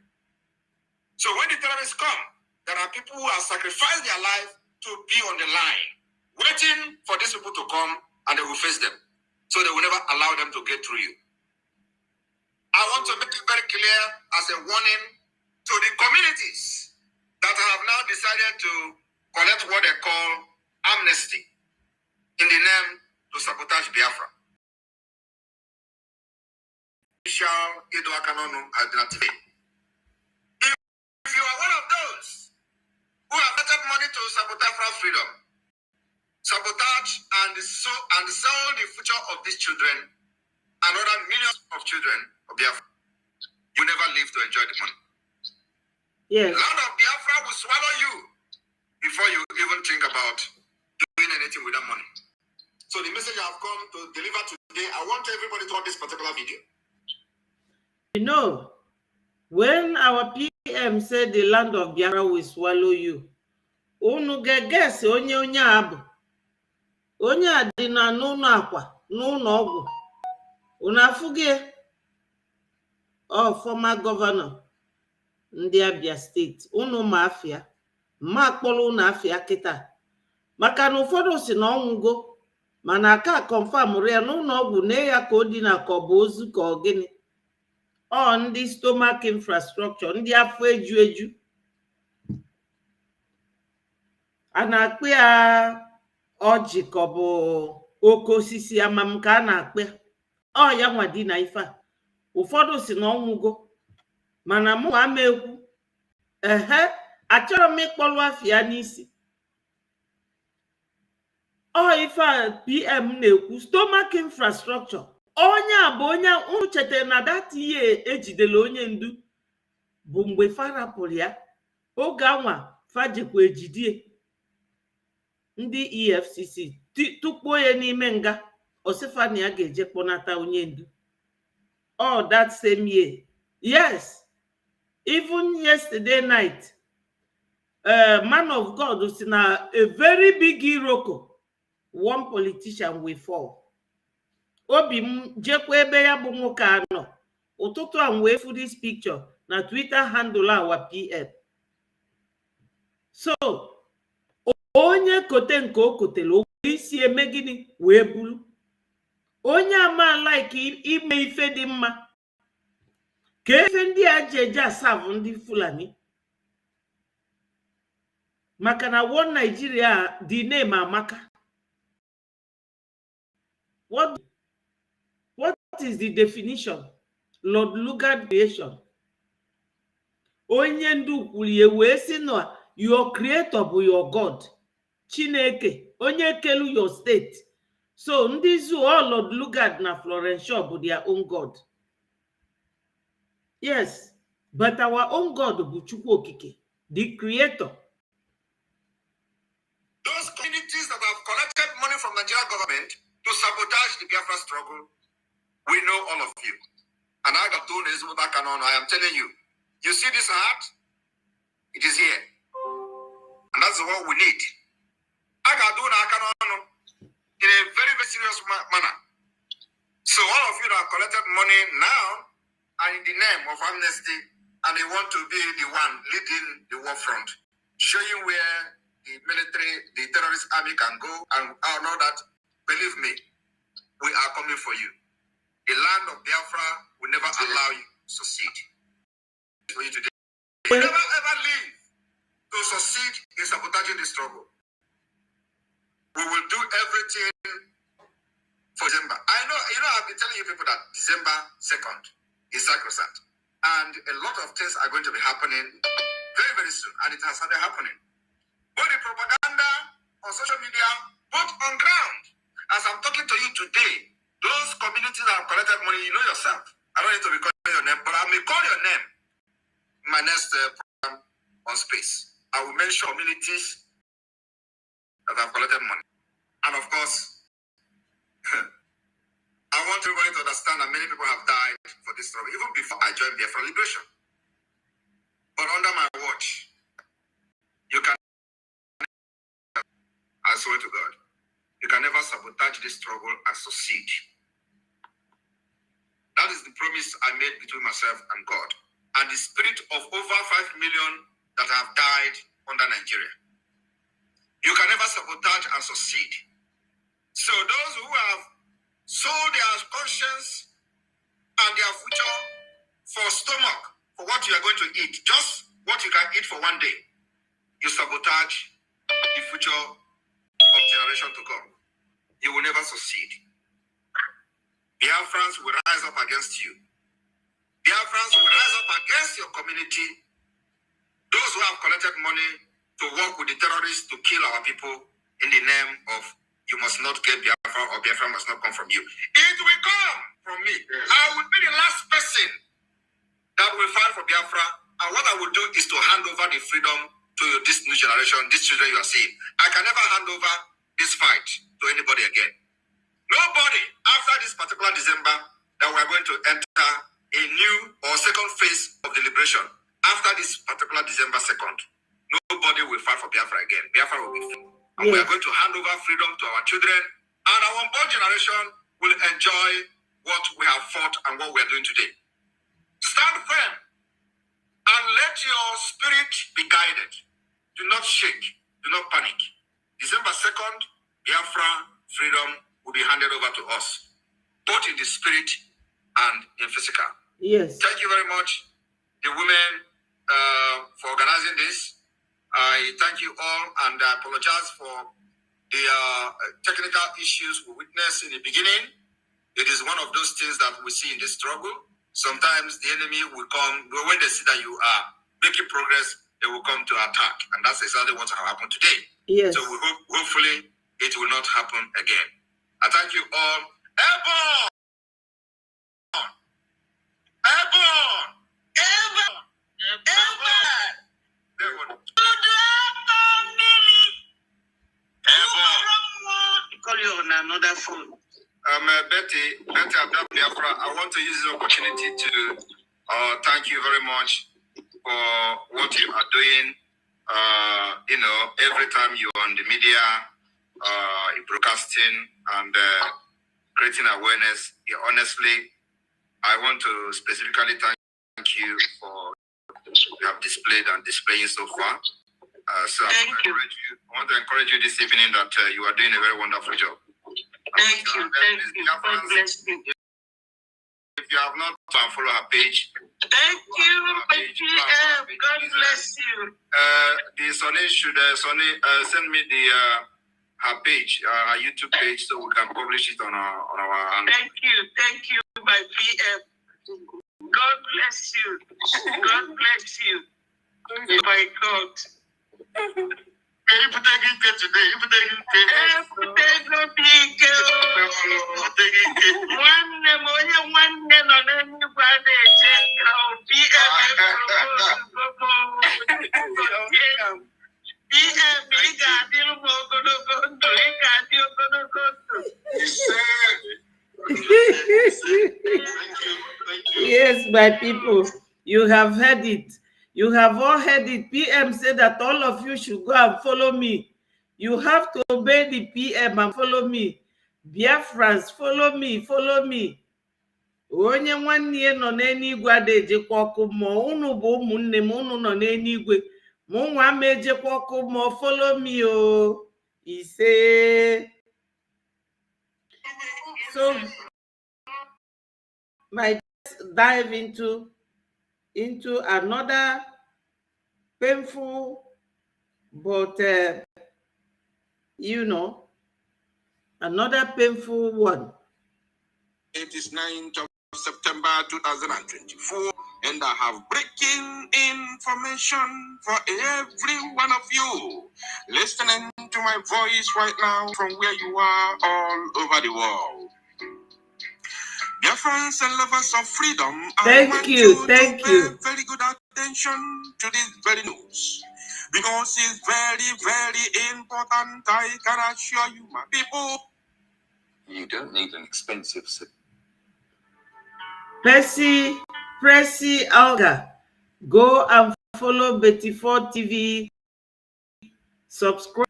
So when the terrorists come, there are people who have sacrificed their life to be on the line, waiting for these people to come and they will face them. So they will never allow them to get through you. I want to make it very clear as a warning to the communities that have now decided to collect what they call amnesty in the name to sabotage Biafra. If you are one of those who have collected money to sabotage freedom, sabotage and sell the future of these children and other millions of children of Biafra, you never live to enjoy the money. Yes. The land of Biafra will swallow you before you even think about doing anything with that money. So the message I've come to deliver today, I want everybody to watch this particular video. You know, when our PM said the land of Biafra will swallow you, unu ga-guess onye abụ. Onye a dị na n'ụlọ akwa, n'ụlọ ọgwụ. Unu afụghị former governor ndị Abia steeti. Unu mafia. Ma akpọrọ unu afia kịta. Maka na ụfọdụ si na ọnwụgo, mana aka confirm ya n'ụlọ ọgwụ na ya ka o dị na ka ọ bụ ozu ka ọ gịnị. Ndị stomach infrastructure, ndị afọ eju. A na-akpị ya ọjị ka ọ bụ oke osisi amam ka a na-akpị ya nwa dị na ife a. Ụfọdụ si na ọnwụgo, mana mụ ama ekwu achọrọ m ịkpọlụ afịa n'isi. Ife a PM na-ekwu stomach infrastructure. Onye a bụ onye unu chetara na that year ejidela onye ndu bụ mgbe farapụrụ ya. Oge anwa fajikwa ejidie ndị EFCC tukpuo ya n'ime nga. Osifani ya ga-eje kpọnata onye ndu. That same year. Yes. Even yesterday night, man of God si na a very big iroko, one politician will fall. Obi m jekwa ebe ya bụ nwoke anọ. Ụtụtụ a wee fu this picture na Twitter handle our PM. So, onye kote nke o kotele o isi eme gịnị wee bulu. Onye ama like ime ife dị mma. Ka efe ndị a ji eje asavụ ndị Fulani. Maka na one Nigeria the name amaka. What is the definition? Lord Lugard creation. Onye ndu kwuru ya wee sị na your creator bụ your God. Chineke, onye kelu your state. So ndị zoo Lord Lugard na Florence Shaw bụ their own God. Yes, but our own God bụ Chukwu Okike, the creator. Those communities that have collected money from the Nigerian government to sabotage the Biafra struggle, we know all of you. And I got told this back and on. I am telling you, you see this heart? It is here. And that's what we need. I got told in a very, very serious manner. So all of you that have collected money now are in the name of amnesty, and they want to be the one leading the war front, showing where the military, the terrorist army can go, and I know that, believe me, we are coming for you. The land of Biafra will never allow you to succeed. For you today, we never ever leave to succeed in sabotaging the struggle. We will do everything for December. I know, I've been telling you people that December 2nd is sacrosanct. And a lot of things are going to be happening very, very soon. And it has started happening. But the propaganda on social media, both on ground, as I'm talking to you today, those communities that have collected money, you know yourself. I don't need to be calling your name, but I may call your name in my next program on space. I will mention communities that have collected money. And of course, I want everybody to understand that many people have died for this struggle, even before I joined Biafra Liberation. But under my watch, you can, I swear to God, you can never sabotage this struggle and succeed. That is the promise I made between myself and God, and the spirit of over 5 million that have died under Nigeria. You can never sabotage and succeed. So those who have sold their conscience and their future for stomach, for what you are going to eat, just what you can eat for one day, you sabotage the future of generation to come. You will never succeed. Biafrans will rise up against you. Biafrans will rise up against your community. Those who have collected money to work with the terrorists to kill our people in the name of you must not get Biafra or Biafra must not come from you. It will come from me. Yes. I will be the last person that will fight for Biafra. And what I will do is to hand over the freedom to this new generation, these children you are seeing. I can never hand over this fight to anybody again. Nobody after this particular December that we are going to enter a new or second phase of the liberation. After this particular December 2nd, nobody will fight for Biafra again. Biafra will be free. And we are going to hand over freedom to our children, and our unborn generation will enjoy what we have fought and what we are doing today. Stand firm and let your spirit be guided. Do not shake. Do not panic. December 2nd, Biafra freedom will be handed over to us, both in the spirit and in physical. Yes. Thank you very much, the women, for organizing this. I thank you all, and I apologize for the technical issues we witnessed in the beginning. It is one of those things that we see in this struggle. Sometimes the enemy will come, when they see that you are making progress, they will come to attack. And that's exactly what happened today. Yes. So we hope, hopefully, it will not happen again. I thank you all. Airborne! Airborne! Airborne! Airborne! Airborne! Call you on another phone. Betty Biafra, I want to use this opportunity to thank you very much for what you are doing. Every time you're on the media, broadcasting and creating awareness. Honestly, I want to specifically thank you for what you have displayed and displaying so far. So I want to encourage you this evening that you are doing a very wonderful job. Thank you. God bless you. If you have not follow her page. Thank you, God bless you. The Sonny should send me the her page, her YouTube page, so we can publish it on our. Thank you, my PM. God bless you. God bless you. Oh my God. You put it today. You put it Yes, my people, you have heard it. You have all heard it. PM said that all of you should go and follow me. You have to obey the PM and follow me. Biafrans, follow me, follow me. Onye nwanne ya nọ n'eluigwe adejekwa ọkụ mmụọ. Unu bụ ụmụnne m, unu nọ n'eluigwe. Mụ nwa m ejekwa ọkụ mmụọ. Follow me, oh. Ise. So, let's dive into another painful but another painful one. It is 9th of September 2024, and I have breaking information for every one of you listening to my voice right now from where you are all over the world. Dear friends and lovers of freedom, thank you. Pay very good attention to this very news, because it's very, very important. I can assure you, my people. You don't need an expensive Pressy Alga, go and follow Betty4 TV. Subscribe.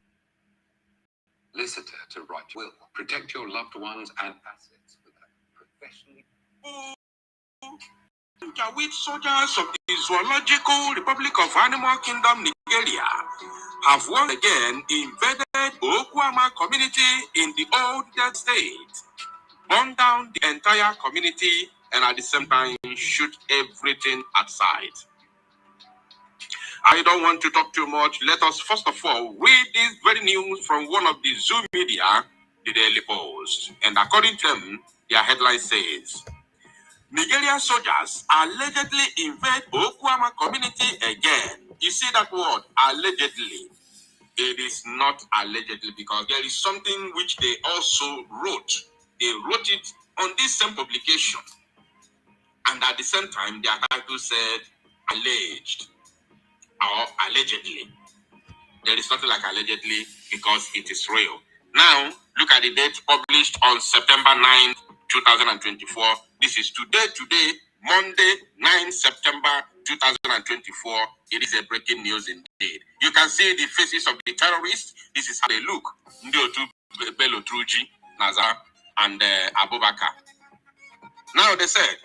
Solicitor to write will protect your loved ones and assets with a professionally. With soldiers of the Zoological Republic of Animal Kingdom, Nigeria, have once again invaded Okuama community in the old dead state, burned down the entire community, and at the same time shoot everything at sight. I don't want to talk too much. Let us first of all read this very news from one of the Zoo media, the Daily Post. And according to them, their headline says, Nigerian soldiers allegedly invade Okuama community again. You see that word, allegedly. It is not allegedly, because there is something which they also wrote. They wrote it on this same publication. And at the same time, their title said, alleged or allegedly. There is nothing like allegedly because it is real. Now, look at the date published on September 9th, 2024. This is today, Monday, 9 September 2024. It is a breaking news indeed. You can see the faces of the terrorists. This is how they look. Brgie, Nazar, and Abubakar. Now they said,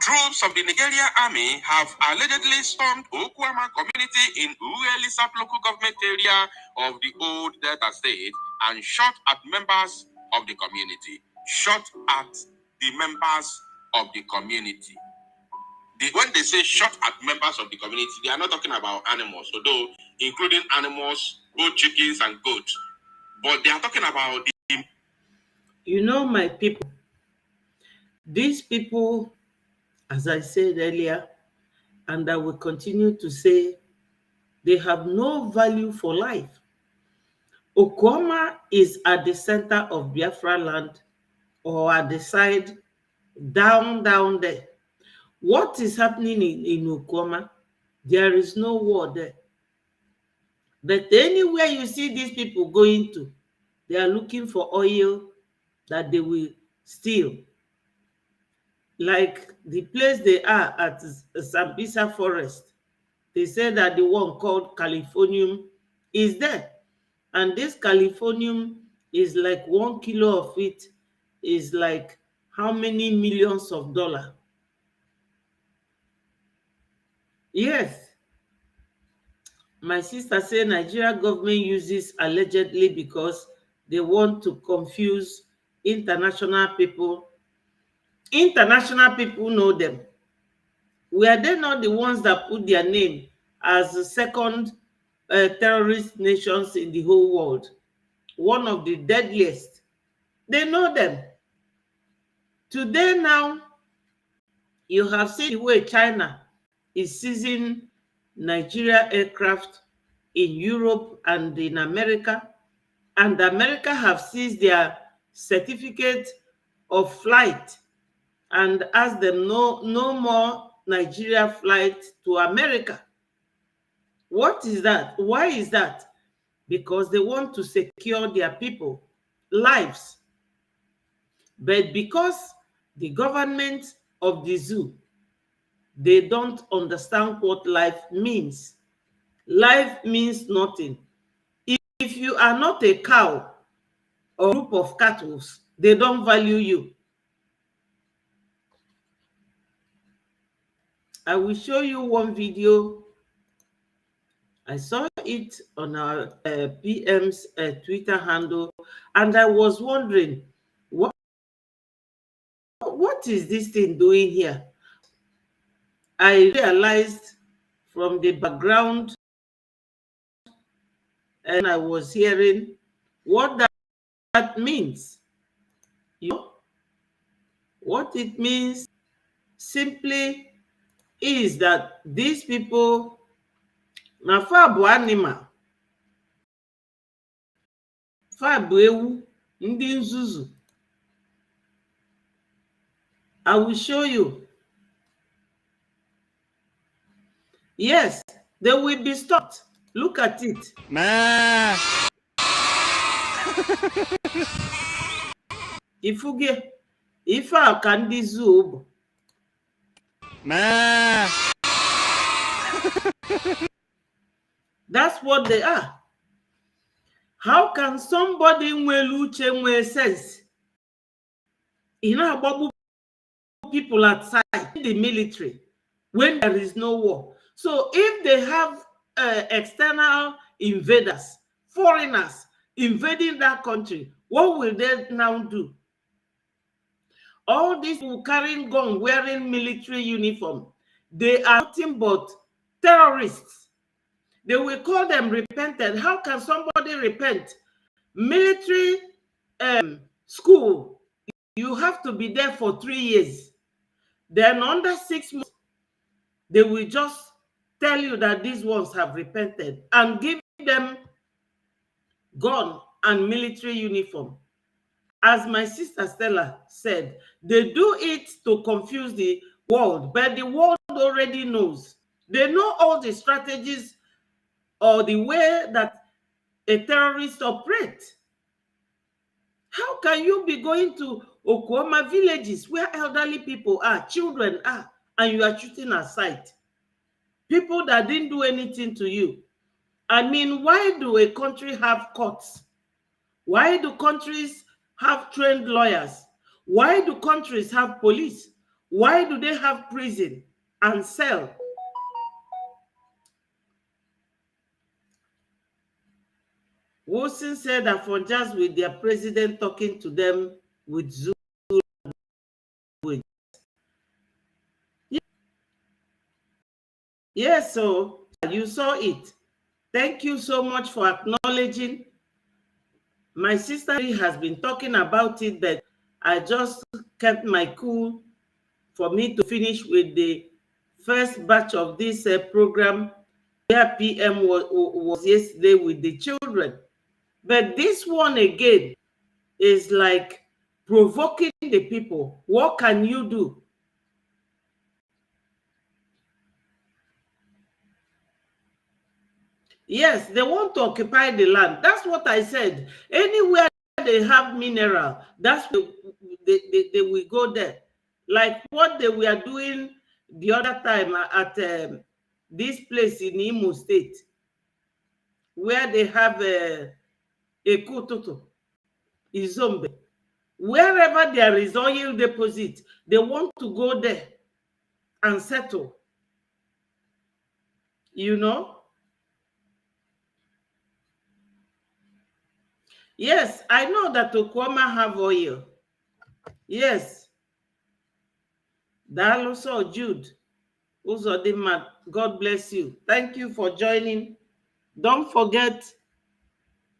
troops of the Nigerian army have allegedly stormed Okuama community in Uelisap local government area of the old Delta state and shot at members of the community. Shot at the members of the community. When they say shot at members of the community, they are not talking about animals, although including animals, both chickens and goats. But they are talking about the... You know, my people, these people, as I said earlier, and I will continue to say, they have no value for life. Okuama is at the center of Biafran land, or at the side, down there. What is happening in Okuama? There is no war there. But anywhere you see these people going to, they are looking for oil that they will steal. Like the place they are at Sambisa Forest, they say that the one called Californium is there. And this Californium is like 1 kilo of it is like how many millions of dollars? Yes. My sister said Nigeria government uses allegedly because they want to confuse international people. International people know them. Were they not the ones that put their name as the second terrorist nations in the whole world? One of the deadliest. They know them. Today now, you have seen the way China is seizing Nigeria aircraft in Europe and in America. And America have seized their certificate of flight and asked them no more Nigeria flight to America. What is that? Why is that? Because they want to secure their people lives. But because the government of the zoo, they don't understand what life means. Life means nothing. If you are not a cow or group of cattle, they don't value you. I will show you one video. I saw it on our PM's Twitter handle, and I was wondering, what is this thing doing here? I realized from the background, and I was hearing what that means. You know, what it means simply is that these people na fabu animal, fabu ewu, ndị nzuzu. I will show you. Yes, they will be stopped. Look at it. Ma. Ifuge, ife a ka ndị zoo bụ. Ma. That's what they are. How can somebody nwe sense people outside the military when there is no war? So if they have external invaders, foreigners invading that country, what will they now do? All these people carrying gun, wearing military uniform, they are nothing but terrorists. They will call them repentant. How can somebody repent? Military school, you have to be there for 3 years. Then under 6 months, they will just tell you that these ones have repented and give them gun and military uniform. As my sister Stella said, they do it to confuse the world, but the world already knows. They know all the strategies or the way that a terrorist operates. How can you be going to Okuama villages where elderly people are, children are, and you are shooting at sight? People that didn't do anything to you. I mean, why do a country have courts? Why do countries have trained lawyers? Why do countries have police? Why do they have prison and cell? Wilson said that for just with their president talking to them with Zoom language. Yes, so you saw it. Thank you so much for acknowledging. My sister has been talking about it, but I just kept my cool for me to finish with the first batch of this program where PM was yesterday with the children. But this one again is like provoking the people. What can you do? Yes, they want to occupy the land. That's what I said. Anywhere they have mineral, that's they will go there. Like what they were doing the other time at this place in Imo State, where they have a Kututu, Izombe. Wherever there is oil deposit, they want to go there and settle. You know? Yes, I know that Okuama have oil. Yes. That also Jude. Uzodima, God bless you. Thank you for joining. Don't forget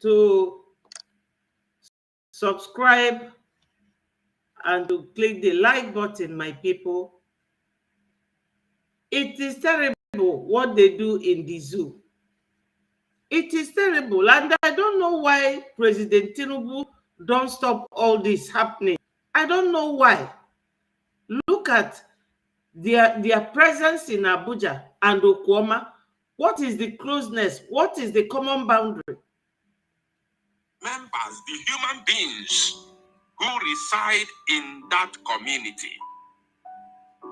to subscribe and to click the like button, my people. It is terrible what they do in the zoo. It is terrible, and I don't know why President Tinubu don't stop all this happening. I don't know why. Look at their presence in Abuja and Okuama. What is the closeness? What is the common boundary? Members, the human beings who reside in that community.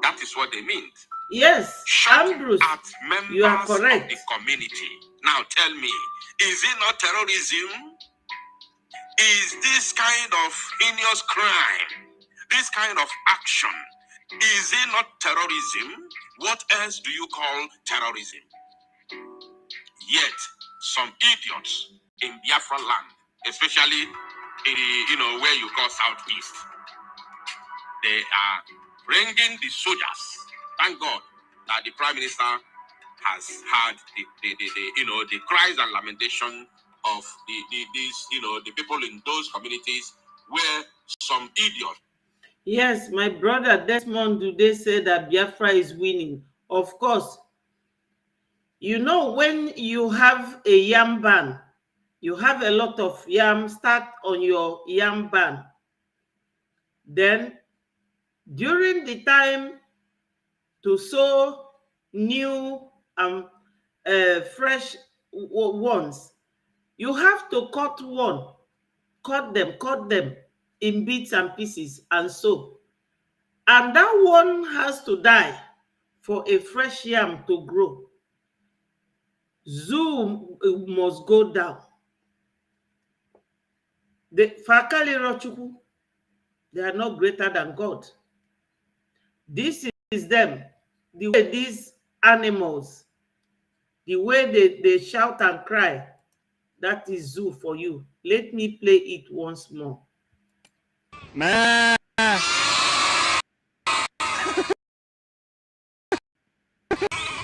That is what they mean. Yes, Shot Ambrose, at members you are correct. of the community. Now tell me, is it not terrorism? Is this kind of heinous crime, this kind of action, is it not terrorism? What else do you call terrorism? Yet, some idiots in Biafran land, especially in the, where you call Southeast, they are bringing the soldiers. Thank God that the Prime Minister has had the cries and lamentation of the people in those communities where some idiot. Yes, my brother Desmond, do they say that Biafra is winning? Of course. You know, when you have a yam ban, you have a lot of yam, start on your yam ban. Then, during the time to sow new and fresh ones, you have to cut them in bits and pieces and sow. And that one has to die for a fresh yam to grow. Zoo must go down. The Fakali Rochukwu, they are not greater than God. This is them. The way these animals, the way they shout and cry, that is zoo for you. Let me play it once more. Ma.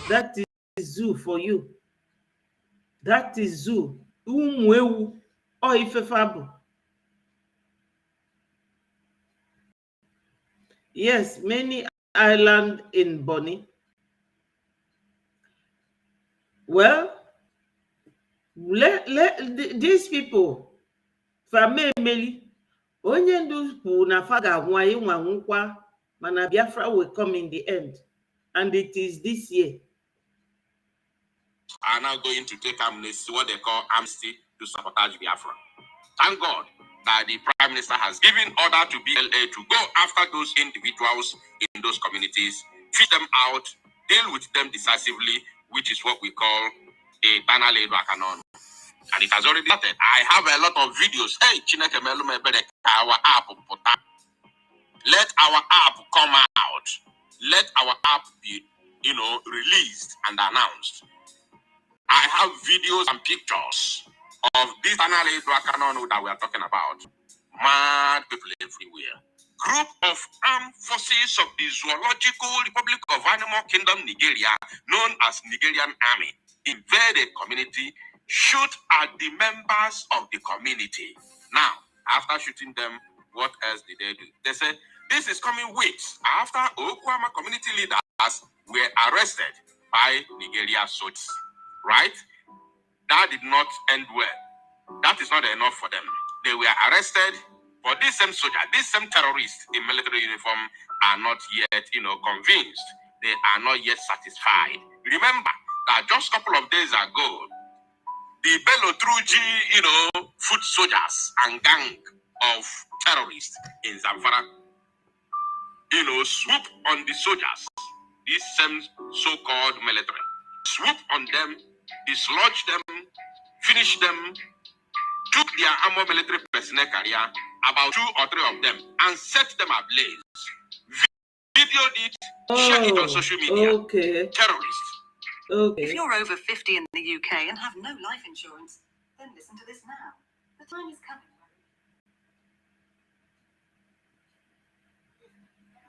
That is zoo for you. That is zoo. Umwewu or ifefabu. Yes, many islands in Bonny. Well, these people, family, onye ndu kwuru na fa ga-anwụ anyị nwa nwụkwa, mana Biafra will come in the end, and it is this year. Are now going to take amnesty, what they call amnesty, to sabotage Biafra. Thank God that the Prime Minister has given order to BLA to go after those individuals in those communities, treat them out, deal with them decisively, which is what we call a banal canon. And it has already started. I have a lot of videos. Hey, Chineke melume bere our app. Let our app come out. Let our app be, released and announced. I have videos and pictures of this banal canon that we are talking about. Mad people everywhere. Group of armed forces of the Zoological Republic of Animal Kingdom, Nigeria, known as Nigerian Army, invaded community, shoot at the members of the community. Now, after shooting them, what else did they do? They said, this is coming weeks after Okuama community leaders were arrested by Nigeria soldiers. Right? That did not end well. That is not enough for them. They were arrested, but these same soldiers, these same terrorists in military uniform are not yet, convinced. They are not yet satisfied. Remember that just a couple of days ago, the Brgie, foot soldiers and gang of terrorists in Zamfara, swoop on the soldiers, these same so-called military, swoop on them, dislodge them, finish them, took their armor military personnel carrier, about 2 or 3 of them, and set them ablaze. Videoed it, shared it on social media. Okay. Terrorists. Okay. If you're over 50 in the UK and have no life insurance, then listen to this now. The time is coming.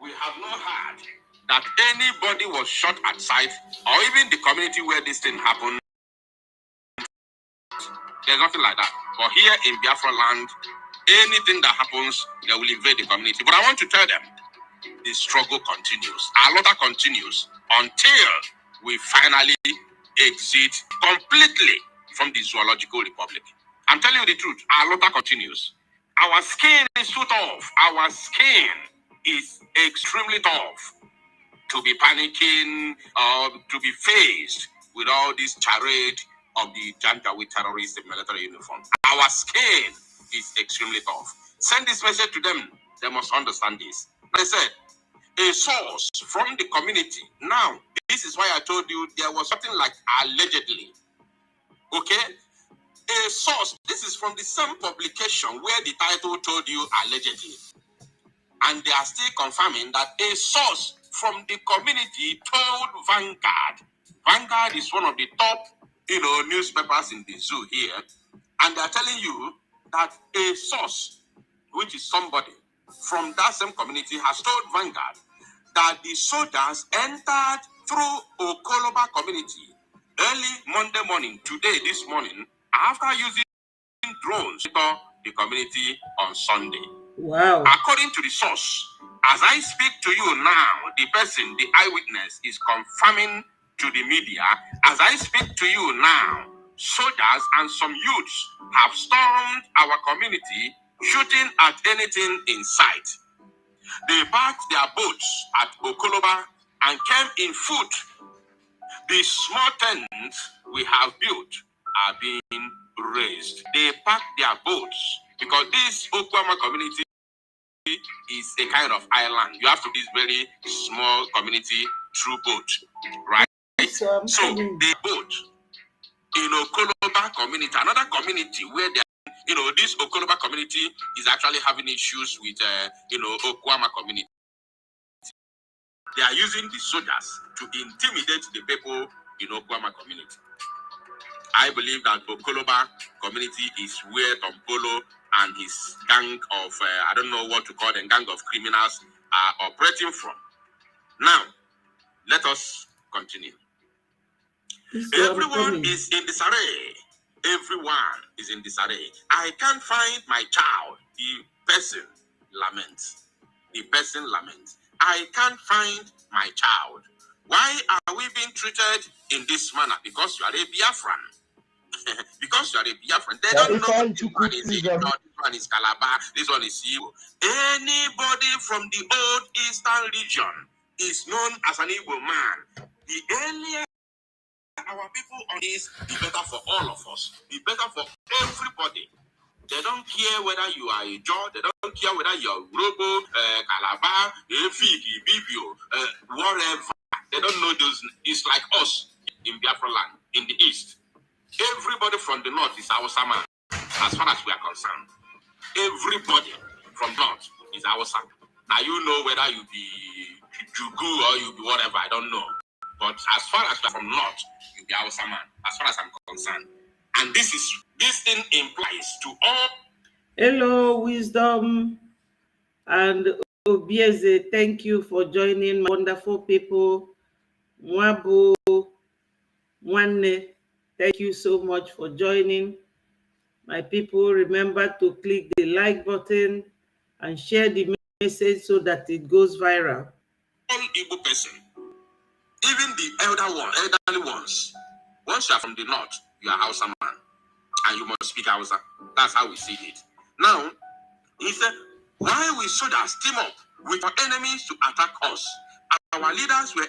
We have not heard that anybody was shot at sight, or even the community where this thing happened. There's nothing like that. But here in Biafra land, anything that happens, they will invade the community. But I want to tell them, the struggle continues. Our lot continues until we finally exit completely from the Zoological Republic. I'm telling you the truth. Our lot continues. Our skin is too tough. Our skin is extremely tough to be panicking or to be faced with all this charade of the Janjaweed terrorists in military uniform. Our skin is extremely tough. Send this message to them. They must understand this. They said, a source from the community. Now, this is why I told you there was something like allegedly. Okay? A source. This is from the same publication where the title told you allegedly. And they are still confirming that a source from the community told Vanguard. Vanguard is one of the top, newspapers in the zoo here. And they're telling you that a source, which is somebody from that same community, has told Vanguard that the soldiers entered through Okoloba community early Monday morning, this morning, after using drones to the community on Sunday. Wow. According to the source, as I speak to you now, the person, the eyewitness, is confirming to the media, as I speak to you now, soldiers and some youths have stormed our community, shooting at anything in sight. They parked their boats at Okoloba and came in foot. The small tents we have built are being raised. They parked their boats because this Okuama community is a kind of island. You have to be very small community through boat, right? So the boat in Okoloba community, another community where they are, this Okoloba community is actually having issues with, Okuama community. They are using the soldiers to intimidate the people in Okuama community. I believe that Okoloba community is where Tompolo and his gang of, I don't know what to call them, gang of criminals are operating from. Now, let us continue. Everyone is in disarray. Everyone is in disarray. I can't find my child. The person laments. The person laments. I can't find my child. Why are we being treated in this manner? Because you are a Biafran. Because you are a Biafran. They don't know this one is Igbo, this one is Calabar, this one is Igbo. Anybody from the old Eastern region is known as an Igbo man. The earlier our people on this, the better for all of us. The better for everybody. They don't care whether you are a Jaw, they don't care whether you are Robo, Calabar, Efiki, Bibio, whatever. They don't know those. It's like us in Biafra land, in the east. Everybody from the north is our man, as far as we are concerned. Everybody from north is our son. Now you know whether you be Jugu or you be whatever, I don't know. But as far as we are from north, you be our man, as far as I'm concerned. And this thing implies to all. Hello, Wisdom and Obieze. Thank you for joining, my wonderful people. Mwabu, Mwane, thank you so much for joining. My people, remember to click the like button and share the message so that it goes viral. All Igbo person, even the elderly ones, once you are from the north, you are Hausa man. And you must speak Hausa. That's how we see it. Now, he said, why we soldiers team up with our enemies to attack us? Our leaders were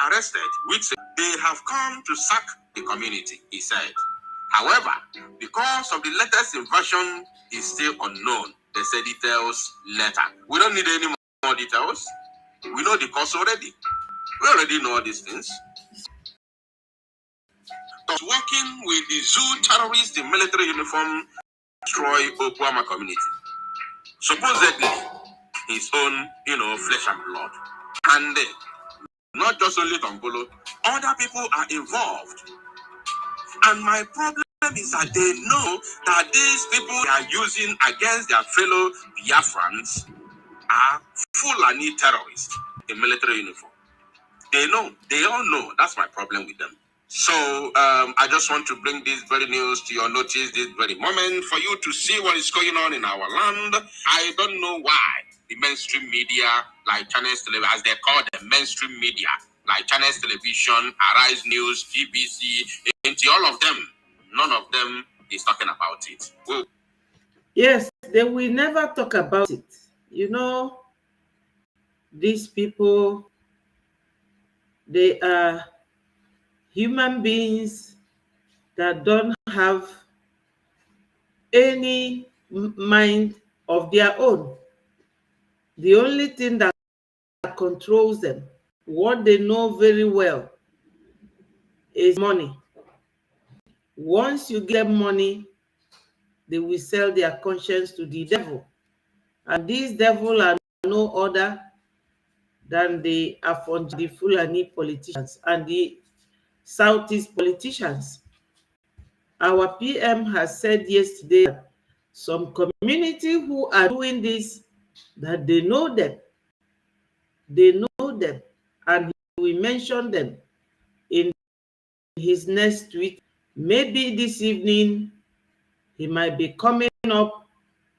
arrested, which they have come to sack the community, he said. However, because of the latest invasion is still unknown, they say details later. We don't need any more details. We know the cause already. We already know all these things. Working with the zoo terrorists in military uniform destroy Okuama community. Supposedly his own, flesh and blood. And not just only Tombolo, other people are involved. And my problem is that they know that these people they are using against their fellow Biafrans are Fulani terrorists in military uniform. They know, they all know. That's my problem with them. So I just want to bring this very news to your notice this very moment for you to see what is going on in our land. I don't know why the mainstream media, like Channels Television, as they call them, mainstream media, like Channels Television, Arise News, BBC, all of them, none of them is talking about it. Whoa. Yes, they will never talk about it. These people, they are human beings that don't have any mind of their own. The only thing that controls them, what they know very well, is money. Once you give them money, they will sell their conscience to the devil. And these devil are no other than the Fulani politicians and the Southeast politicians. Our PM has said yesterday that some community who are doing this, that they know them. They know them. And we mentioned them in his next tweet. Maybe this evening, he might be coming up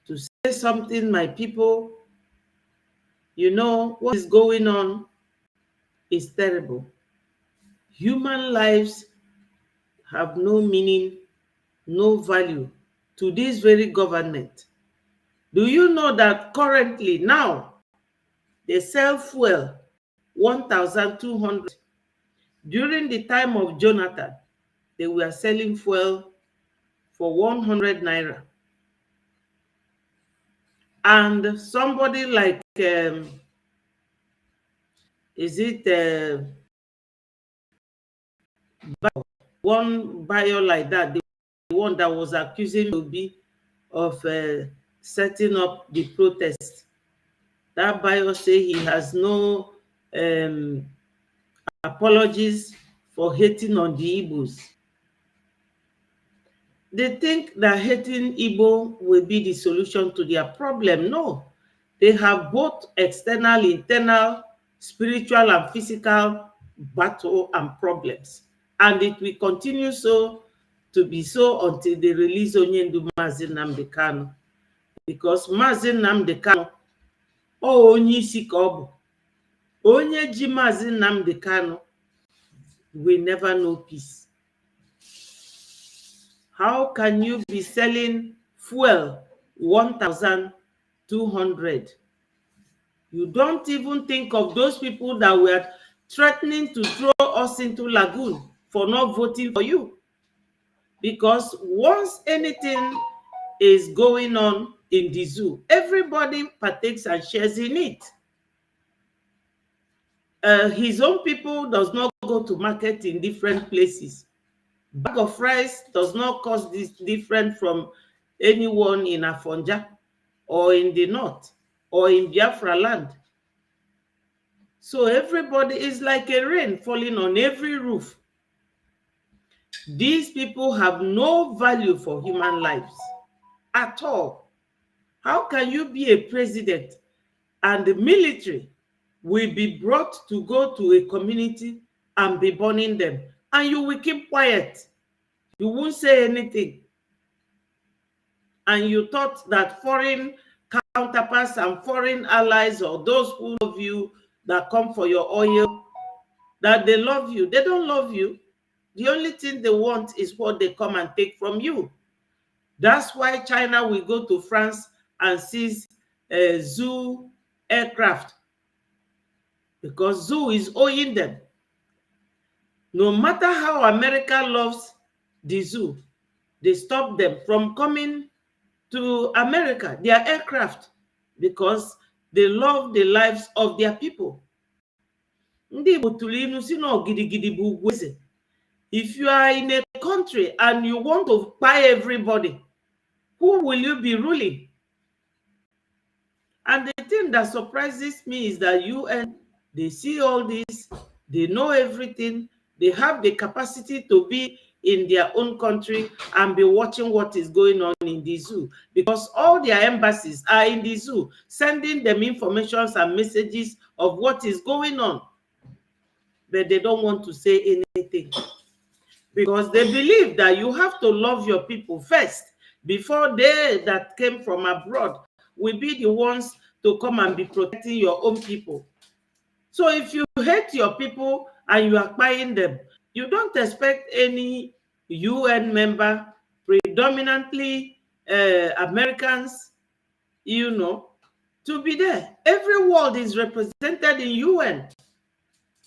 to say something, my people. What is going on is terrible. Human lives have no meaning, no value to this very government. Do you know that currently now they sell fuel 1,200? During the time of Jonathan, they were selling fuel for 100 naira. And somebody like, one buyer like that, the one that was accusing Obi of setting up the protest. That buyer say he has no apologies for hating on the Igbos. They think that hating Igbo will be the solution to their problem. No, they have both external, internal, spiritual, and physical battle and problems. And it will continue so to be so until they release Onyendu Mazi Nnamdi Kanu. Because Mazi Nnamdi Kanu, onye isi ka ọ bụ. Onye ji Mazi Nnamdi Kanu will never know peace. How can you be selling fuel 1,200? You don't even think of those people that were threatening to throw us into lagoon for not voting for you. Because once anything is going on in the zoo, everybody partakes and shares in it. His own people does not go to market in different places. Bag of rice does not cost this different from anyone in Afonja or in the north or in Biafra land. So everybody is like a rain falling on every roof. These people have no value for human lives at all. How can you be a president and the military will be brought to go to a community and be burning them, and you will keep quiet? You won't say anything. And you thought that foreign counterparts and foreign allies, or those who love you, that come for your oil, that they love you. They don't love you. The only thing they want is what they come and take from you. That's why China will go to France and seize zoo aircraft, because zoo is owing them. No matter how America loves the zoo, they stop them from coming to America, their aircraft, because they love the lives of their people. If you are in a country and you want to buy everybody, who will you be ruling? And the thing that surprises me is that UN, they see all this, they know everything, they have the capacity to be in their own country and be watching what is going on in the zoo, because all their embassies are in the zoo, sending them information and messages of what is going on. But they don't want to say anything, because they believe that you have to love your people first before they that came from abroad will be the ones to come and be protecting your own people. So if you hate your people and you are buying them, you don't expect any UN member, predominantly Americans, to be there. Every world is represented in UN.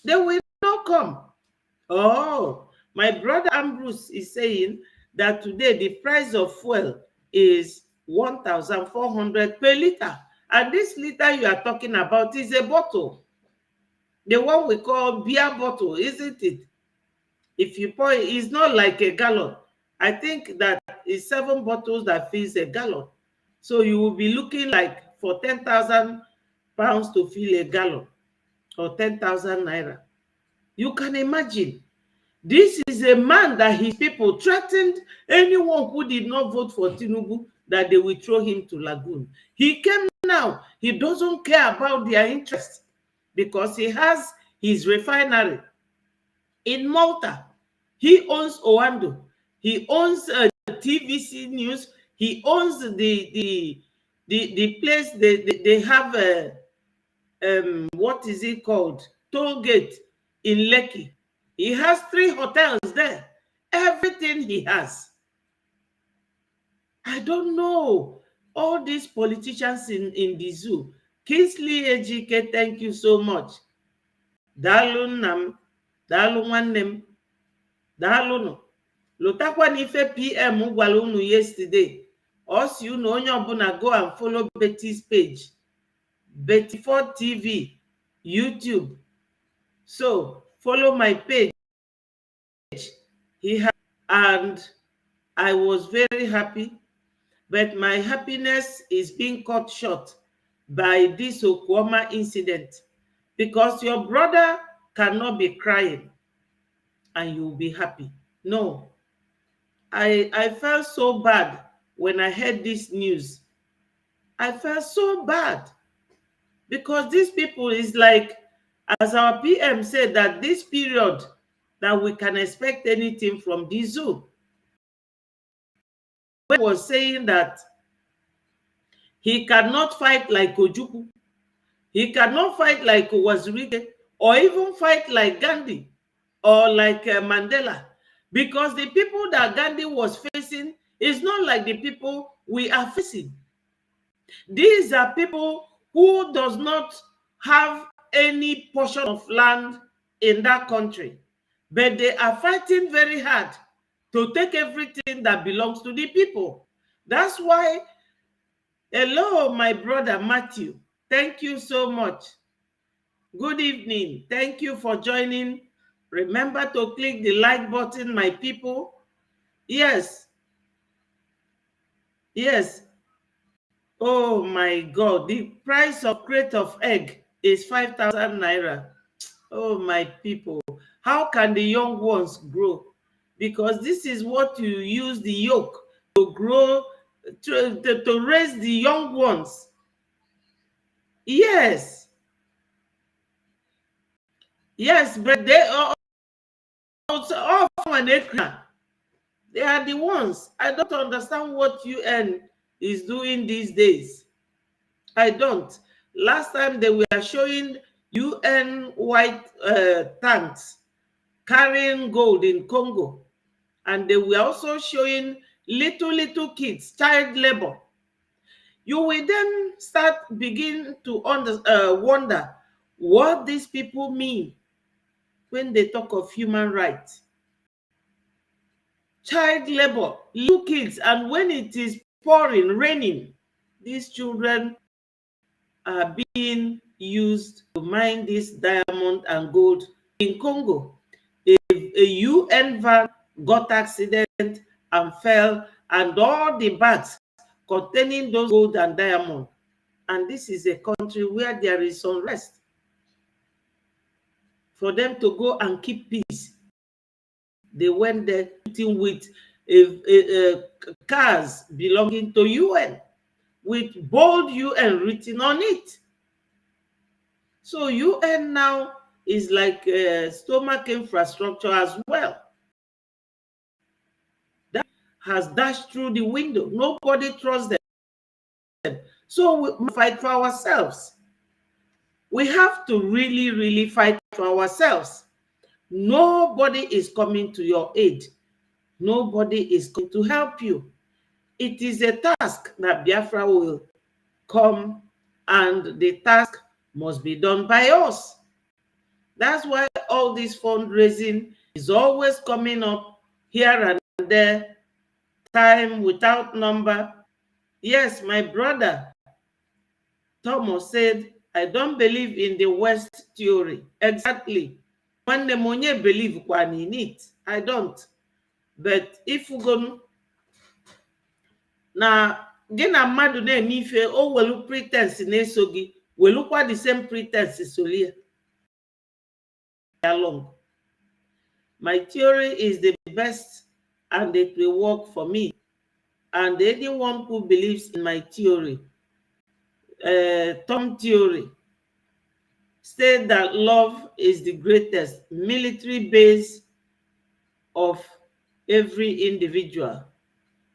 They will not come. Oh, my brother Ambrose is saying that today the price of fuel is 1,400 per liter. And this liter you are talking about is a bottle. The one we call beer bottle, isn't it? If you pour it, it's not like a gallon. I think that is 7 bottles that fills a gallon. So you will be looking like for 10,000 pounds to fill a gallon, or 10,000 naira. You can imagine. This is a man that his people threatened anyone who did not vote for Tinubu that they will throw him to lagoon. He came now. He doesn't care about their interests, because he has his refinery in Malta. He owns Oando. He owns TVC News. He owns the place they have what is it called? Toll gate in Lekki. He has 3 hotels there. Everything he has. I don't know. All these politicians in the zoo. Kingsley Ejike, thank you so much. Dalu nam, dalu nwannem, dalu no. Lotakwa n'ife PM gwara unu yesterday. Osi unu onye ọbụla go and follow Betty's page. Betty4 TV, YouTube. So follow my page. And I was very happy, but my happiness is being cut short by this Okuama incident, because your brother cannot be crying and you'll be happy. No, I felt so bad when I heard this news. I felt so bad because these people is like, as our PM said, that this period that we can expect anything from the zoo. He was saying that he cannot fight like Ojukwu, he cannot fight like Wazirike, or even fight like Gandhi or like Mandela, because the people that Gandhi was facing is not like the people we are facing. These are people who does not have any portion of land in that country, but they are fighting very hard to take everything that belongs to the people. That's why, hello, my brother Matthew. Thank you so much. Good evening. Thank you for joining. Remember to click the like button, my people. Yes. Yes. Oh my God. The price of crate of egg is 5,000 naira. Oh my people. How can the young ones grow? Because this is what you use the yolk to grow, to raise the young ones. Yes. Yes, but they are also often they are the ones. I don't understand what UN is doing these days. I don't. Last time they were showing UN white tanks carrying gold in Congo. And they were also showing little kids, child labor. You will then begin to wonder what these people mean when they talk of human rights. Child labor, little kids, and when it is pouring, raining, these children are being used to mine this diamond and gold in Congo. A UN van got accident and fell, and all the bags containing those gold and diamond. And this is a country where there is unrest. For them to go and keep peace, they went there with cars belonging to UN, with bold UN written on it. So UN now is like stomach infrastructure as well. That has dashed through the window. Nobody trusts them. So we fight for ourselves. We have to really fight for ourselves. Nobody is coming to your aid. Nobody is going to help you. It is a task that Biafra will come, and the task must be done by us. That's why all this fundraising is always coming up here and there, time without number. Yes, my brother Thomas said, I don't believe in the West theory. Exactly. When the money believe in it, I don't. But if we go na gị na mmadụ na-eme ife, o welu pretense na-eso gị, welukwa the same pretense soli along. My theory is the best and it will work for me. And anyone who believes in my theory, Tom theory, said that love is the greatest military base of every individual.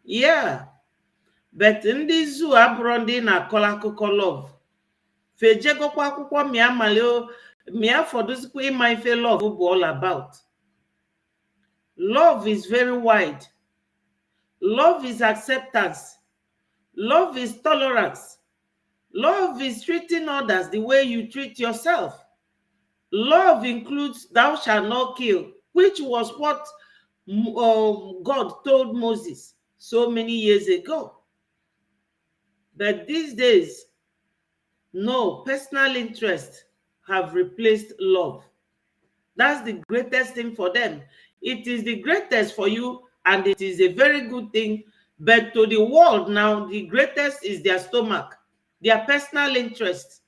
Yeah, but ndị zoo abụrụ ndị na-akọrọ akụkọ love. Fejegokwa akwụkwọ mịa malio mịa fọdụzikwa ịma ife love bụ all about. Love is very wide. Love is acceptance. Love is tolerance. Love is treating others the way you treat yourself. Love includes thou shalt not kill, which was what God told Moses so many years ago. But these days, no, personal interest have replaced love. That's the greatest thing for them. It is the greatest for you, and it is a very good thing. But to the world now, the greatest is their stomach, their personal interest.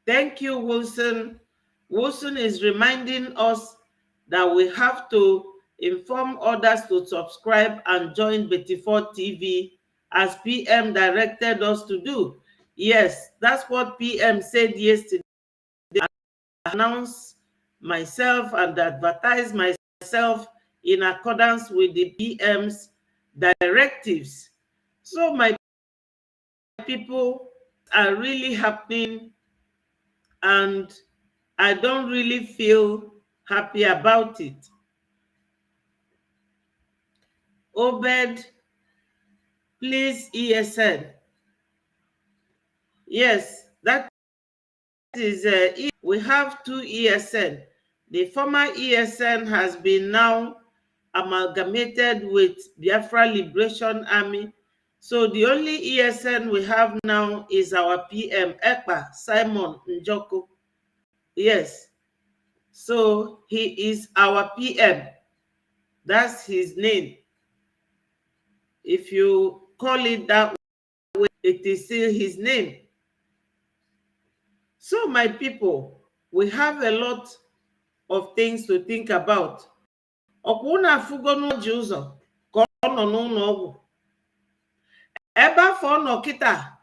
Thank you, Wilson. Wilson is reminding us that we have to inform others to subscribe and join Betty4 TV as PM directed us to do. Yes, that's what PM said yesterday. I announced myself and advertise myself in accordance with the PM's directives. So my people are really happening, and I don't really feel happy about it. Obed, please, ESN. Yes, that is, we have two ESN. The former ESN has been now amalgamated with Biafra Liberation Army. So the only ESN we have now is our PM, Ekpa Simon Njoko. Yes. So he is our PM. That's his name. If you call it that way, it is still his name. So my people, we have a lot of things to think about. Okuna afugo n'oji ụzọ ka ọ nọ n'ụlọ ọgwụ. Ebe afọ ọ nọ kịta,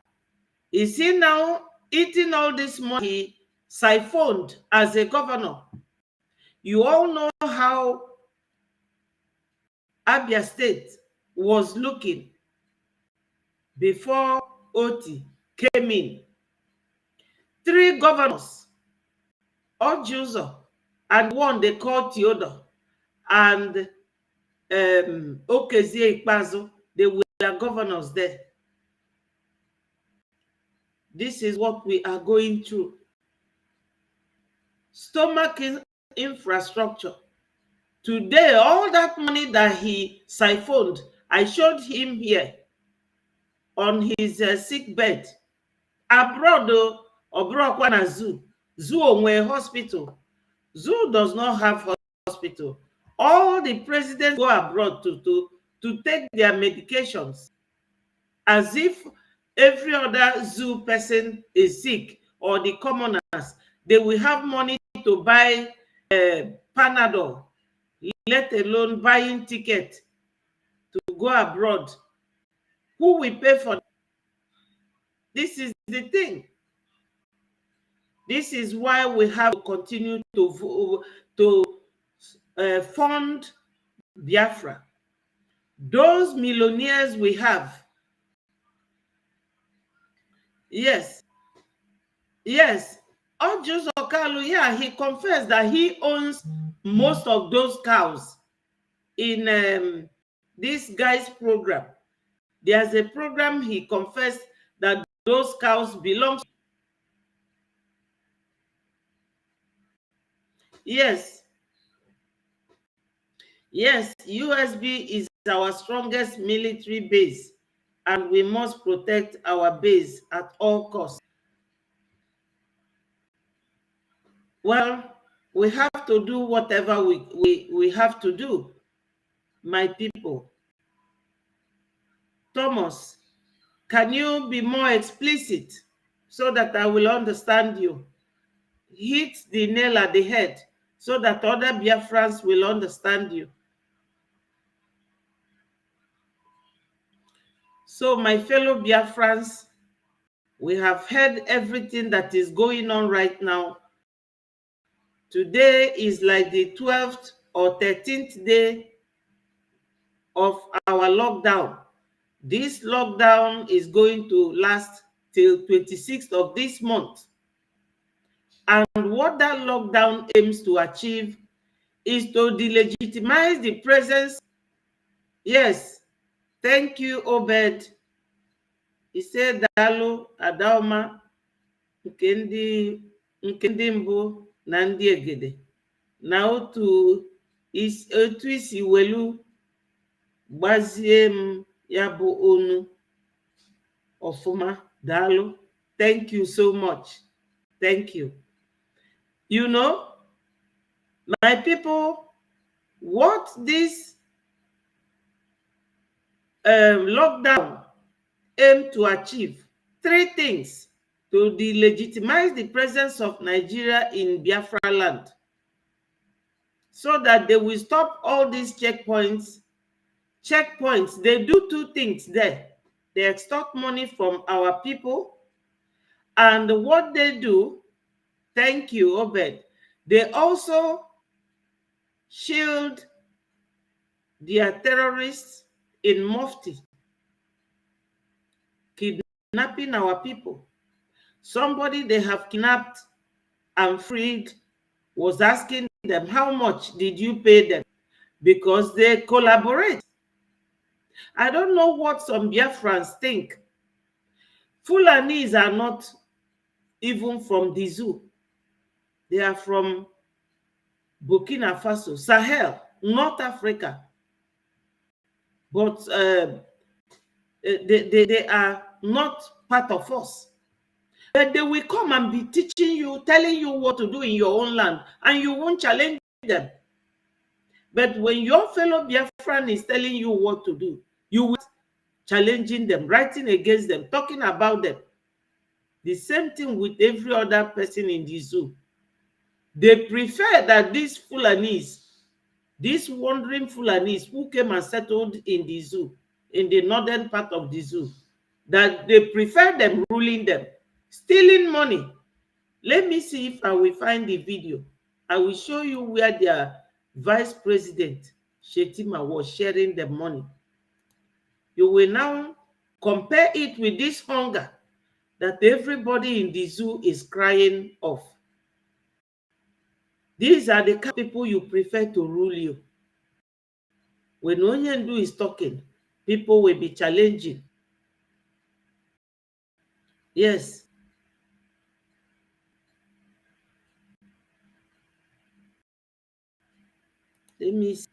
is he now eating all this money he siphoned as a governor? You all know how Abia State was looking before Oti came in. 3 governors, Ojuzo, and one they called Theodore, and Okezie Ikpazu, they were governors there. This is what we are going through. Stomach infrastructure. Today, all that money that he siphoned, I showed him here on his sick bed. Abroad, Obrokwana Zoo. Zoo onwe hospital. Zoo does not have hospital. All the presidents go abroad to take their medications as if every other zoo person is sick, or the commoners. They will have money to buy Panadol, let alone buying ticket to go abroad. Who will pay for? This is the thing. This is why we have to continue to fund Biafra. Those millionaires we have. Yes. Yes. Ojus Okalu, yeah, he confessed that he owns most of those cows in this guy's program. There's a program he confessed that those cows belong to. Yes. Yes, USB is our strongest military base, and we must protect our base at all costs. Well, we have to do whatever we have to do, my people. Thomas, can you be more explicit so that I will understand you? Hit the nail at the head so that other Biafrans will understand you. So, my fellow Biafrans, we have heard everything that is going on right now. Today is like the 12th or 13th day of our lockdown. This lockdown is going to last till 26th of this month. And what that lockdown aims to achieve is to delegitimize the presence. Yes, thank you, Obed. He said, Dalo Adaoma nke ndị mbụ na ndị egede na otu isi welu gbazie m ya bụ onu ọfụma. Dalo, thank you so much. Thank you. You know, my people, what this lockdown aim to achieve? Three things: to delegitimize the presence of Nigeria in Biafra land, so that they will stop all these checkpoints. They do two things there. They extort money from our people, and what they do, thank you, Obed, they also shield their terrorists in Mufti, kidnapping our people. Somebody they have kidnapped and freed was asking them, how much did you pay them? Because they collaborate. I don't know what some Biafrans think. Fulanis are not even from the zoo. They are from Burkina Faso, Sahel, North Africa. But they are not part of us. But they will come and be teaching you, telling you what to do in your own land, and you won't challenge them. But when your fellow Biafran is telling you what to do, you will challenging them, writing against them, talking about them. The same thing with every other person in the zoo. They prefer that these Fulanis, these wandering Fulanis who came and settled in the zoo, in the northern part of the zoo, that they prefer them ruling them, stealing money. Let me see if I will find the video. I will show you where their vice president, Shetima, was sharing the money. You will now compare it with this hunger that everybody in the zoo is crying of. These are the kind of people you prefer to rule you. When Onyendu is talking, people will be challenging. Yes. Let me see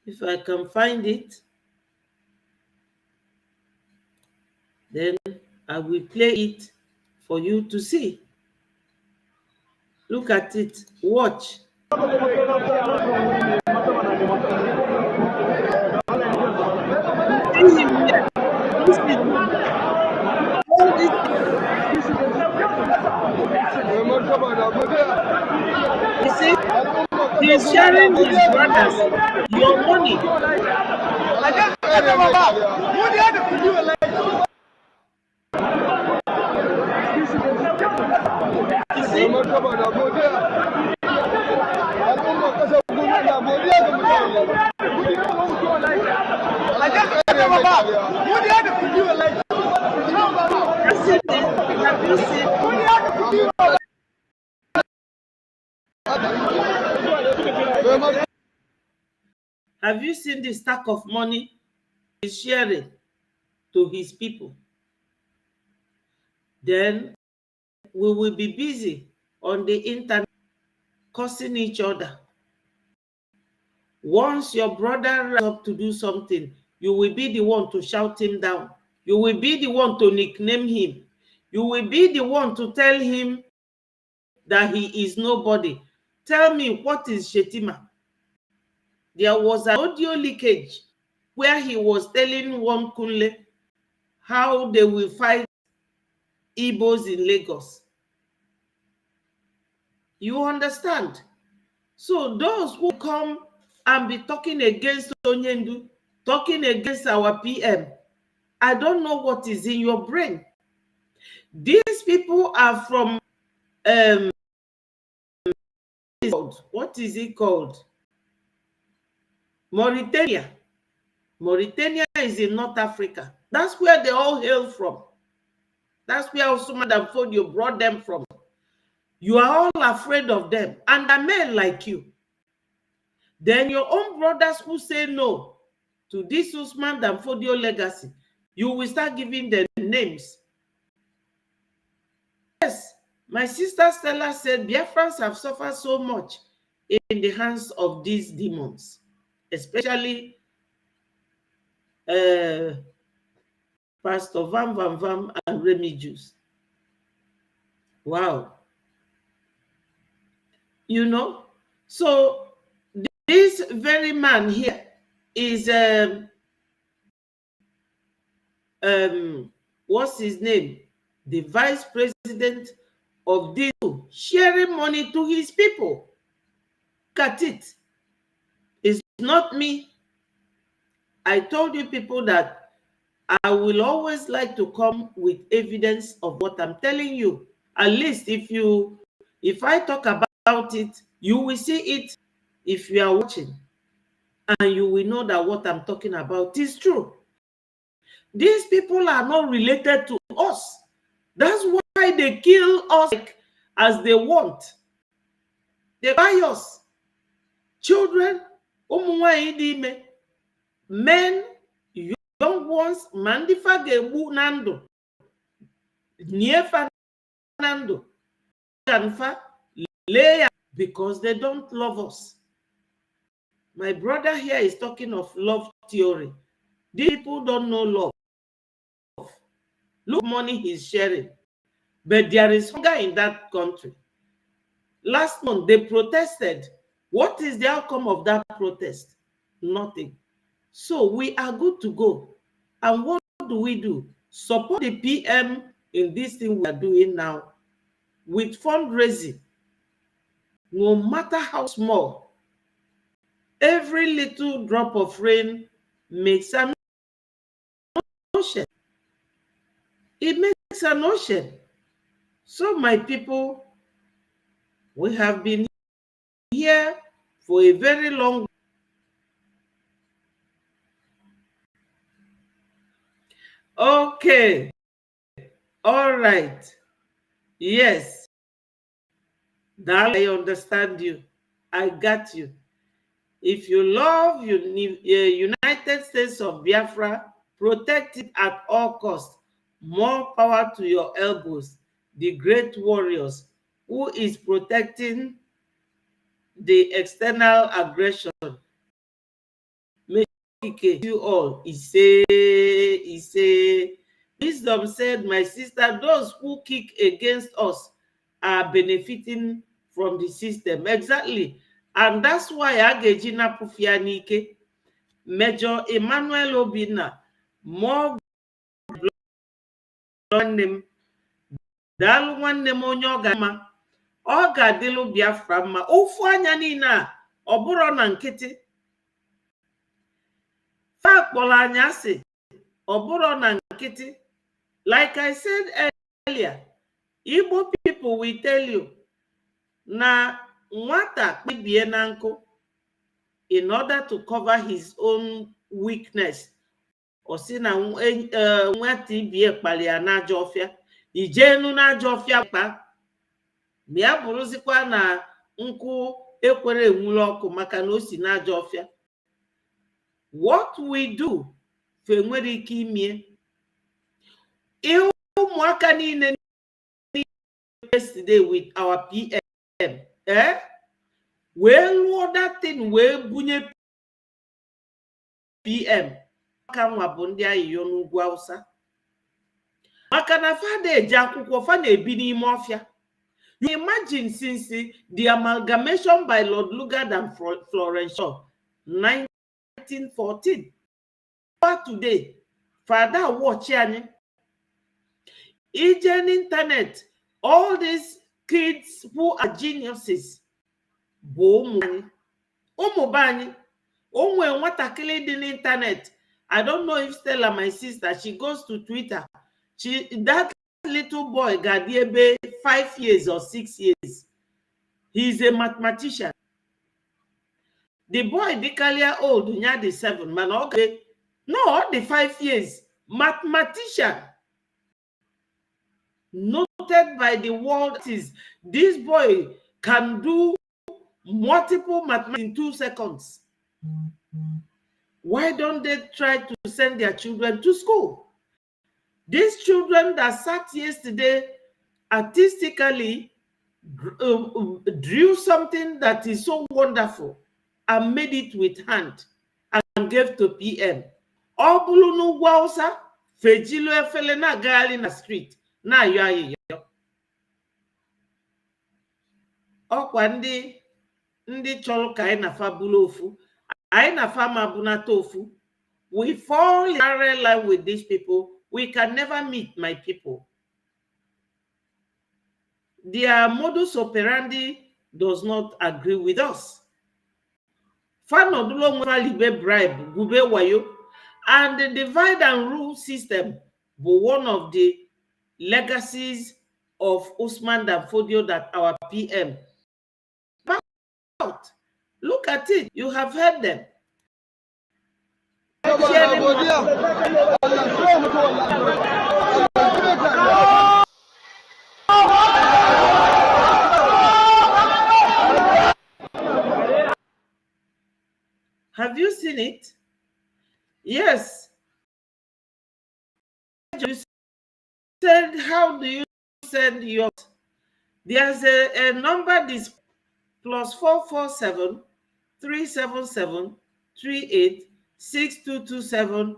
if I can find it. Then I will play it for you to see. Look at it. Watch. You see, he's sharing his brothers your money. You see? Have you seen the stack of money he's sharing to his people? Then we will be busy on the internet cursing each other. Once your brother rises up to do something, you will be the one to shout him down. You will be the one to nickname him. You will be the one to tell him that he is nobody. Tell me, what is Shetima? There was an audio leakage where he was telling one Kunle how they will fight Igbos in Lagos. You understand? So those who come and be talking against Onyendu, talking against our PM, I don't know what is in your brain. These people are from what is it called? Mauritania. Mauritania is in North Africa. That's where they all hail from. That's where Osman and Fodio brought them from. You are all afraid of them, and a men like you. Then your own brothers who say no to this Usman and Fodio legacy, you will start giving them names. Yes, my sister Stella said Biafrans have suffered so much in the hands of these demons, especially Pastor Vam Vam Vam and Remy Juice. Wow. You know, so this very man here is what's his name? The vice president of this, sharing money to his people. Look at it. It's not me. I told you people that I will always like to come with evidence of what I'm telling you. At least if I talk about it, you will see it if you are watching. And you will know that what I'm talking about is true. These people are not related to us. That's why they kill us as they want. They buy us. Children, men, young ones, mandifa gebu nando. Niefa nando. Kanfa leya, because they don't love us. My brother here is talking of love theory. These people don't know love. Look, money he's sharing. But there is hunger in that country. Last month, they protested. What is the outcome of that protest? Nothing. So we are good to go. And what do? Support the PM in this thing we are doing now with fundraising. No matter how small, every little drop of rain makes an ocean. It makes an ocean. So my people, we have been here for a very long time. Okay. All right. Yes. That I understand you. I got you. If you love United States of Biafra, protect it at all costs. More power to your elbows. The great warriors who is protecting the external aggression. May you all. He say, wisdom said, my sister, those who kick against us are benefiting from the system. Exactly. And that's why Agejina Pufianike, Major Emmanuel Obina, more name, Dalu one name on your gamma, Oga Dilu Biafra ma, Ofuanyanina, Oburo Nankiti, Fakbolanyasi, Oburo Nankiti. Like I said earlier, Igbo people will tell you, na nwata kpibie na nkụ in order to cover his own weakness. O si na nwata ibie kpali ya n'ajọ ọfịa, ijenu n'ajọ ọfịa kpa, mịa bụrụzikwa na nkụ ekwere enwulu ọkụ maka na o si n'ajọ ọfịa. What we do fe nwere ike imie. Ihe ụmụaka niile yesterday with our PM, well, that thing will bunye PM. Kanwa bundi ayo n'ugwu Hausa. Maka na fada eji akwụkwọ fa na-ebi n'ime ọfịa. You imagine since the amalgamation by Lord Lugard and Florence Shaw, 1914. Today, Father watch any. Ije internet, all these kids who are geniuses. Ụmụ anyị onwe nwatakịrị dị n'internet. I don't know if Stella, my sister, she goes to Twitter. That little boy got 5 years or 6 years. He's a mathematician. The boy declare old, the 7, man. Okay, no, the 5 years mathematician. Noted by the world is this boy can do multiple mathematics in 2 seconds. Why don't they try to send their children to school? These children that sat yesterday artistically drew something that is so wonderful and made it with hand and gave to PM. Obulu n'ugwu Hausa, fejilo efele na gali na street na ayo ayo. Ọkwa ndị chọrọ ka anyị na-afa bụrụ ofu, anyị na-afa ma bunata ofu. We fall in parallel line with these people. We can never meet, my people. Their modus operandi does not agree with us. Fanodulo libe bribe, gube wayo, and the divide and rule system was one of the legacies of Usman Danfodio that our PM. Look at it. You have heard them. Have you seen it? Yes. You said, how do you send your... There's a number, this +447 377 38 6227.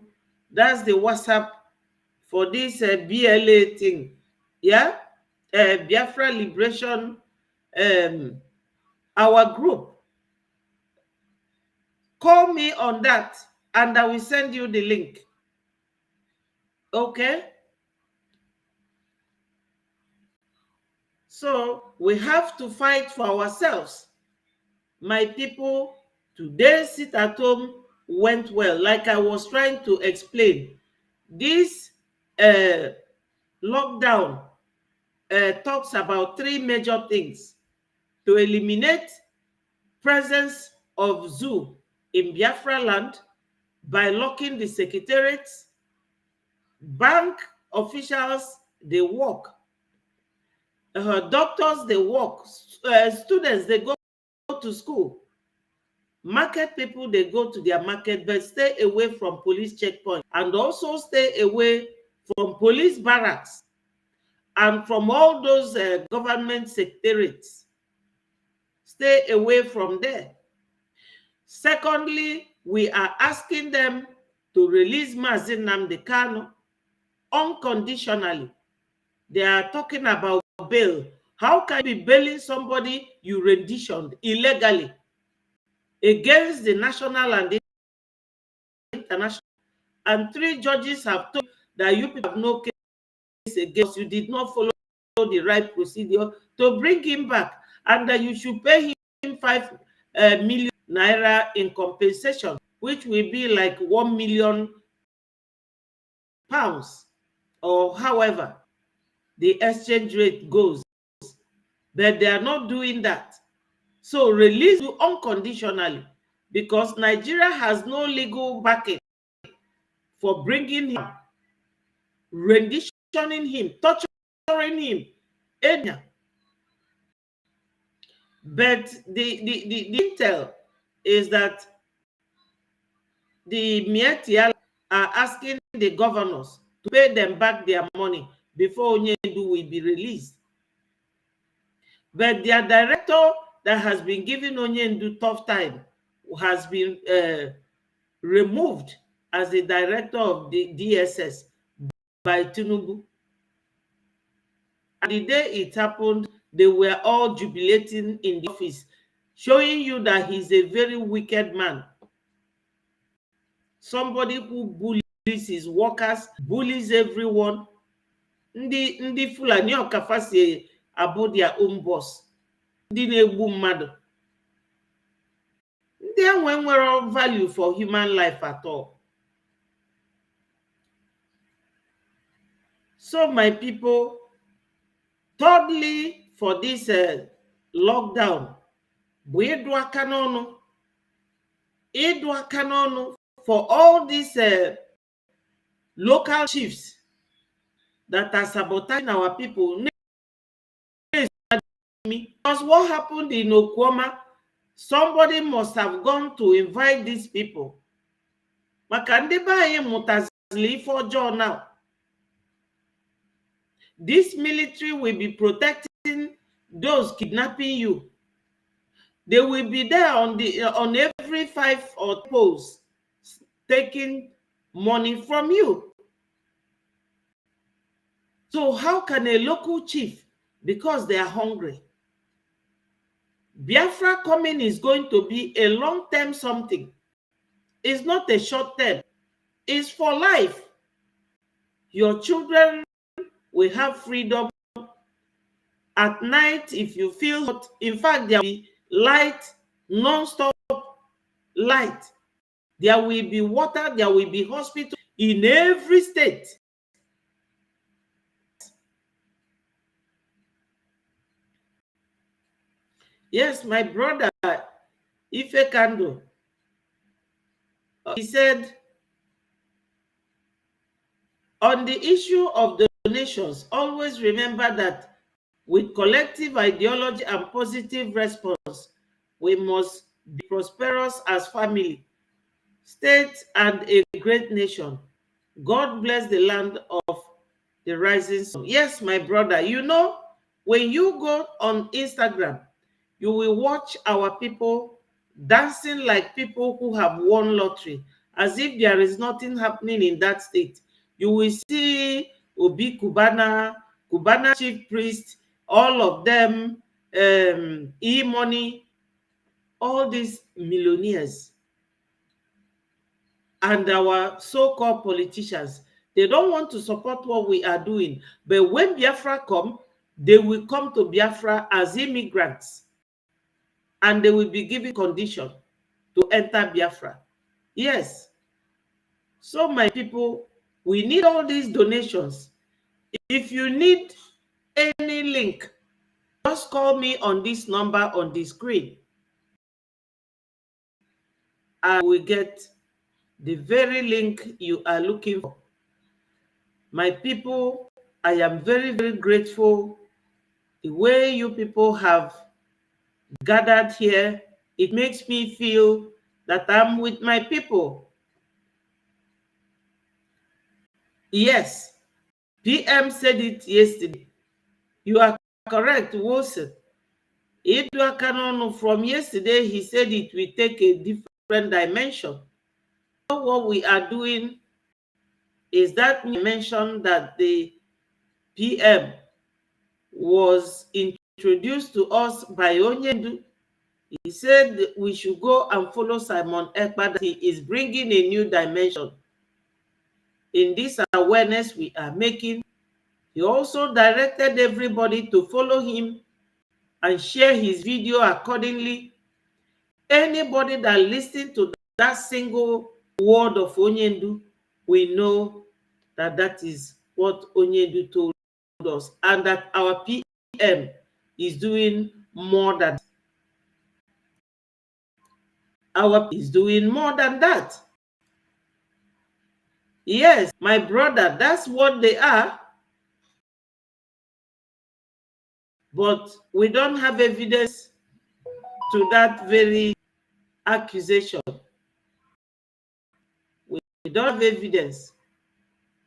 That's the WhatsApp for this BLA thing. Yeah? Biafran Liberation, our group. Call me on that and I will send you the link. Okay? So we have to fight for ourselves. My people, today sit at home went well. Like I was trying to explain, this lockdown talks about 3 major things: to eliminate presence of zoo in Biafra land by locking the secretariats. Bank officials, they work. Doctors, they work. Students, they go to school. Market people, they go to their market, but stay away from police checkpoints, and also stay away from police barracks and from all those government secretariats. Stay away from there. Secondly, we are asking them to release Mazi Nnamdi Kanu unconditionally. They are talking about bail. How can you be bailing somebody you renditioned illegally against the national and the international? And 3 judges have told that you people have no case against you, did not follow the right procedure to bring him back, and that you should pay him 5 million naira in compensation, which will be like 1 million pounds, or however the exchange rate goes. But they are not doing that. So release you unconditionally, because Nigeria has no legal backing for bringing him, renditioning him, torturing him. But the intel is that the Mieti are asking the governors to pay them back their money before Onyendu will be released. But their director that has been giving Onyendu tough time has been removed as the director of the DSS by Tinubu. And the day it happened, they were all jubilating in the office, showing you that he's a very wicked man. Somebody who bullies his workers, bullies everyone. Ndi Fulani Okafasi about their own boss. Ndi na-egbu mmadụ. Ndị enwe nwere value for human life at all. So my people, thirdly, for this lockdown, Idu aka n'ọnụ for all these local chiefs that are sabotaging our people. Because what happened in Okuama, somebody must have gone to invite these people. Now, this military will be protecting those kidnapping you. They will be there on every 5 or posts, taking money from you. So how can a local chief, because they are hungry, Biafra coming is going to be a long-term something. It's not a short-term. It's for life. Your children will have freedom. At night, if you feel hot, in fact, there will be light, non-stop light. There will be water, there will be hospital in every state. Yes, my brother, Ife Kando, he said, on the issue of donations, always remember that with collective ideology and positive response, we must be prosperous as family, state, and a great nation. God bless the land of the rising sun. Yes, my brother, you know, when you go on Instagram, you will watch our people dancing like people who have won lottery, as if there is nothing happening in that state. You will see Obi Kubana, Kubana chief priest, all of them, E-Money, all these millionaires, and our so-called politicians. They don't want to support what we are doing. But when Biafra come, they will come to Biafra as immigrants, and they will be given condition to enter Biafra. Yes. So my people, we need all these donations. If you need any link, just call me on this number on the screen. I will get the very link you are looking for. My people, I am very, very grateful the way you people have gathered here. It makes me feel that I'm with my people. Yes, PM said it yesterday. You are correct, Wilson. Edward Cannon from yesterday, he said it will take a different dimension. What we are doing is that dimension that the PM was introduced to us by Onyendu. He said we should go and follow Simon Ekpa, that he is bringing a new dimension in this awareness we are making. He also directed everybody to follow him and share his video accordingly. Anybody that listens to that single word of Onyendu, we know that that is what Onyendu told us, and that our PM is doing more than that. Yes, my brother, that's what they are. But we don't have evidence to that very accusation. We don't have evidence,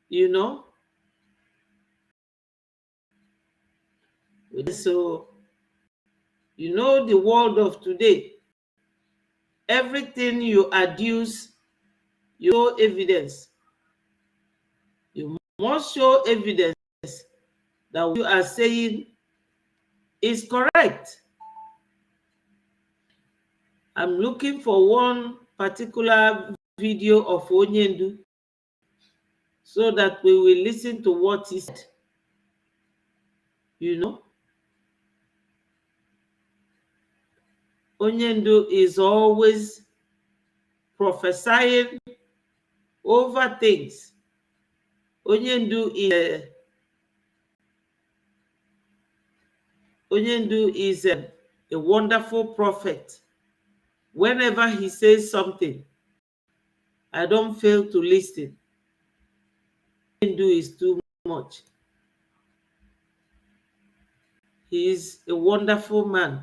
you know. So, you know, the world of today, everything you adduce, you show evidence. You must show evidence that what you are saying is correct. I'm looking for one particular video of Onyendu so that we will listen to what he said. You know, Onyendu is always prophesying over things. Onyendu is a wonderful prophet. Whenever he says something, I don't fail to listen. Onyendu is too much. He is a wonderful man.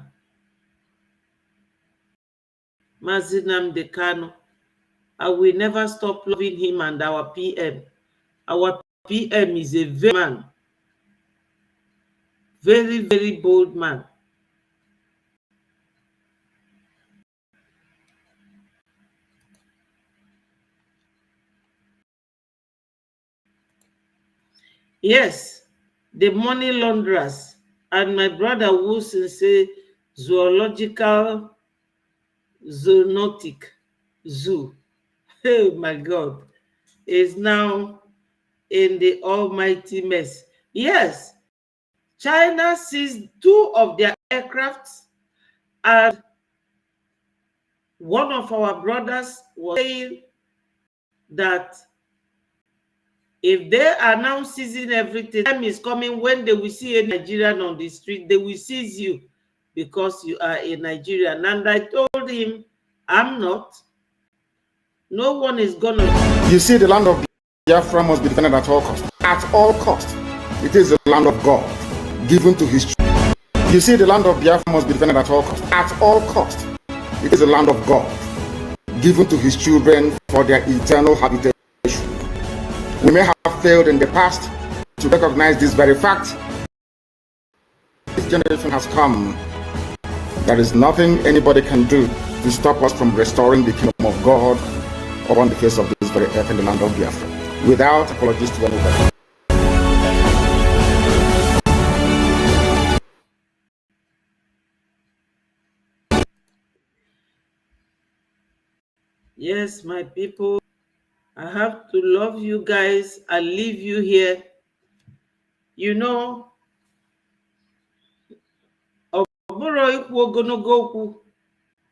Mazi Nnamdi Kanu. I will never stop loving him and our PM. Our PM is a very man. Very, very bold man. Yes, the money launderers, and my brother Wilson say zoological, zoonotic, zoo. Oh my God, is now in the almighty mess. Yes, China seized 2 of their aircrafts, and one of our brothers was saying that if they are now seizing everything, time is coming when they will see a Nigerian on the street, they will seize you because you are a Nigerian. And I told him, I'm not. No one is gonna. You see, the land of Biafra must be defended at all costs. At all costs. It is the land of God, given to his children. You see, the land of Biafra must be defended at all costs. At all costs. It is the land of God, given to his children for their eternal habitation. We may have failed in the past to recognize this very fact. This generation has come. There is nothing anybody can do to stop us from restoring the kingdom of God upon the face of this very earth in the land of Biafra, without apologies to anybody. Yes, my people, I have to love you guys and leave you here. You know, ọbụrụ ikwu ogologo okwu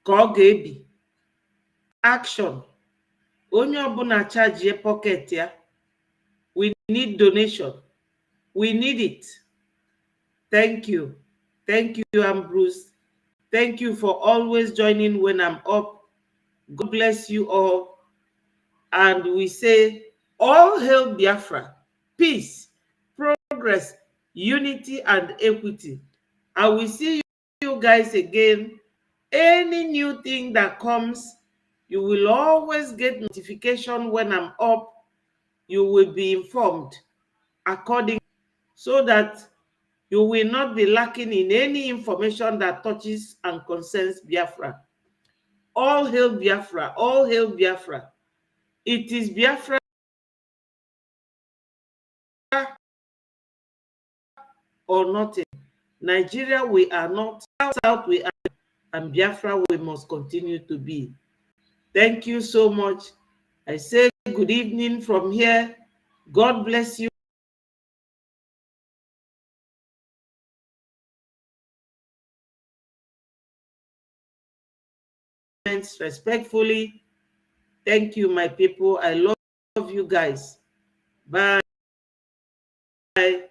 ka ọ ga-ebi action. Onye ọbụla charge pocket ya. We need donation. We need it. Thank you. Thank you, Ambrose. Thank you for always joining when I'm up. God bless you all. And we say, all hail Biafra, peace, progress, unity, and equity. I will see you guys again. Any new thing that comes, you will always get notification when I'm up. You will be informed according, so that you will not be lacking in any information that touches and concerns Biafra. All hail Biafra, all hail Biafra. It is Biafra or nothing. Nigeria, we are not. South, we are. And Biafra, we must continue to be. Thank you so much. I say good evening from here. God bless you. Respectfully, thank you, my people. I love you guys. Bye.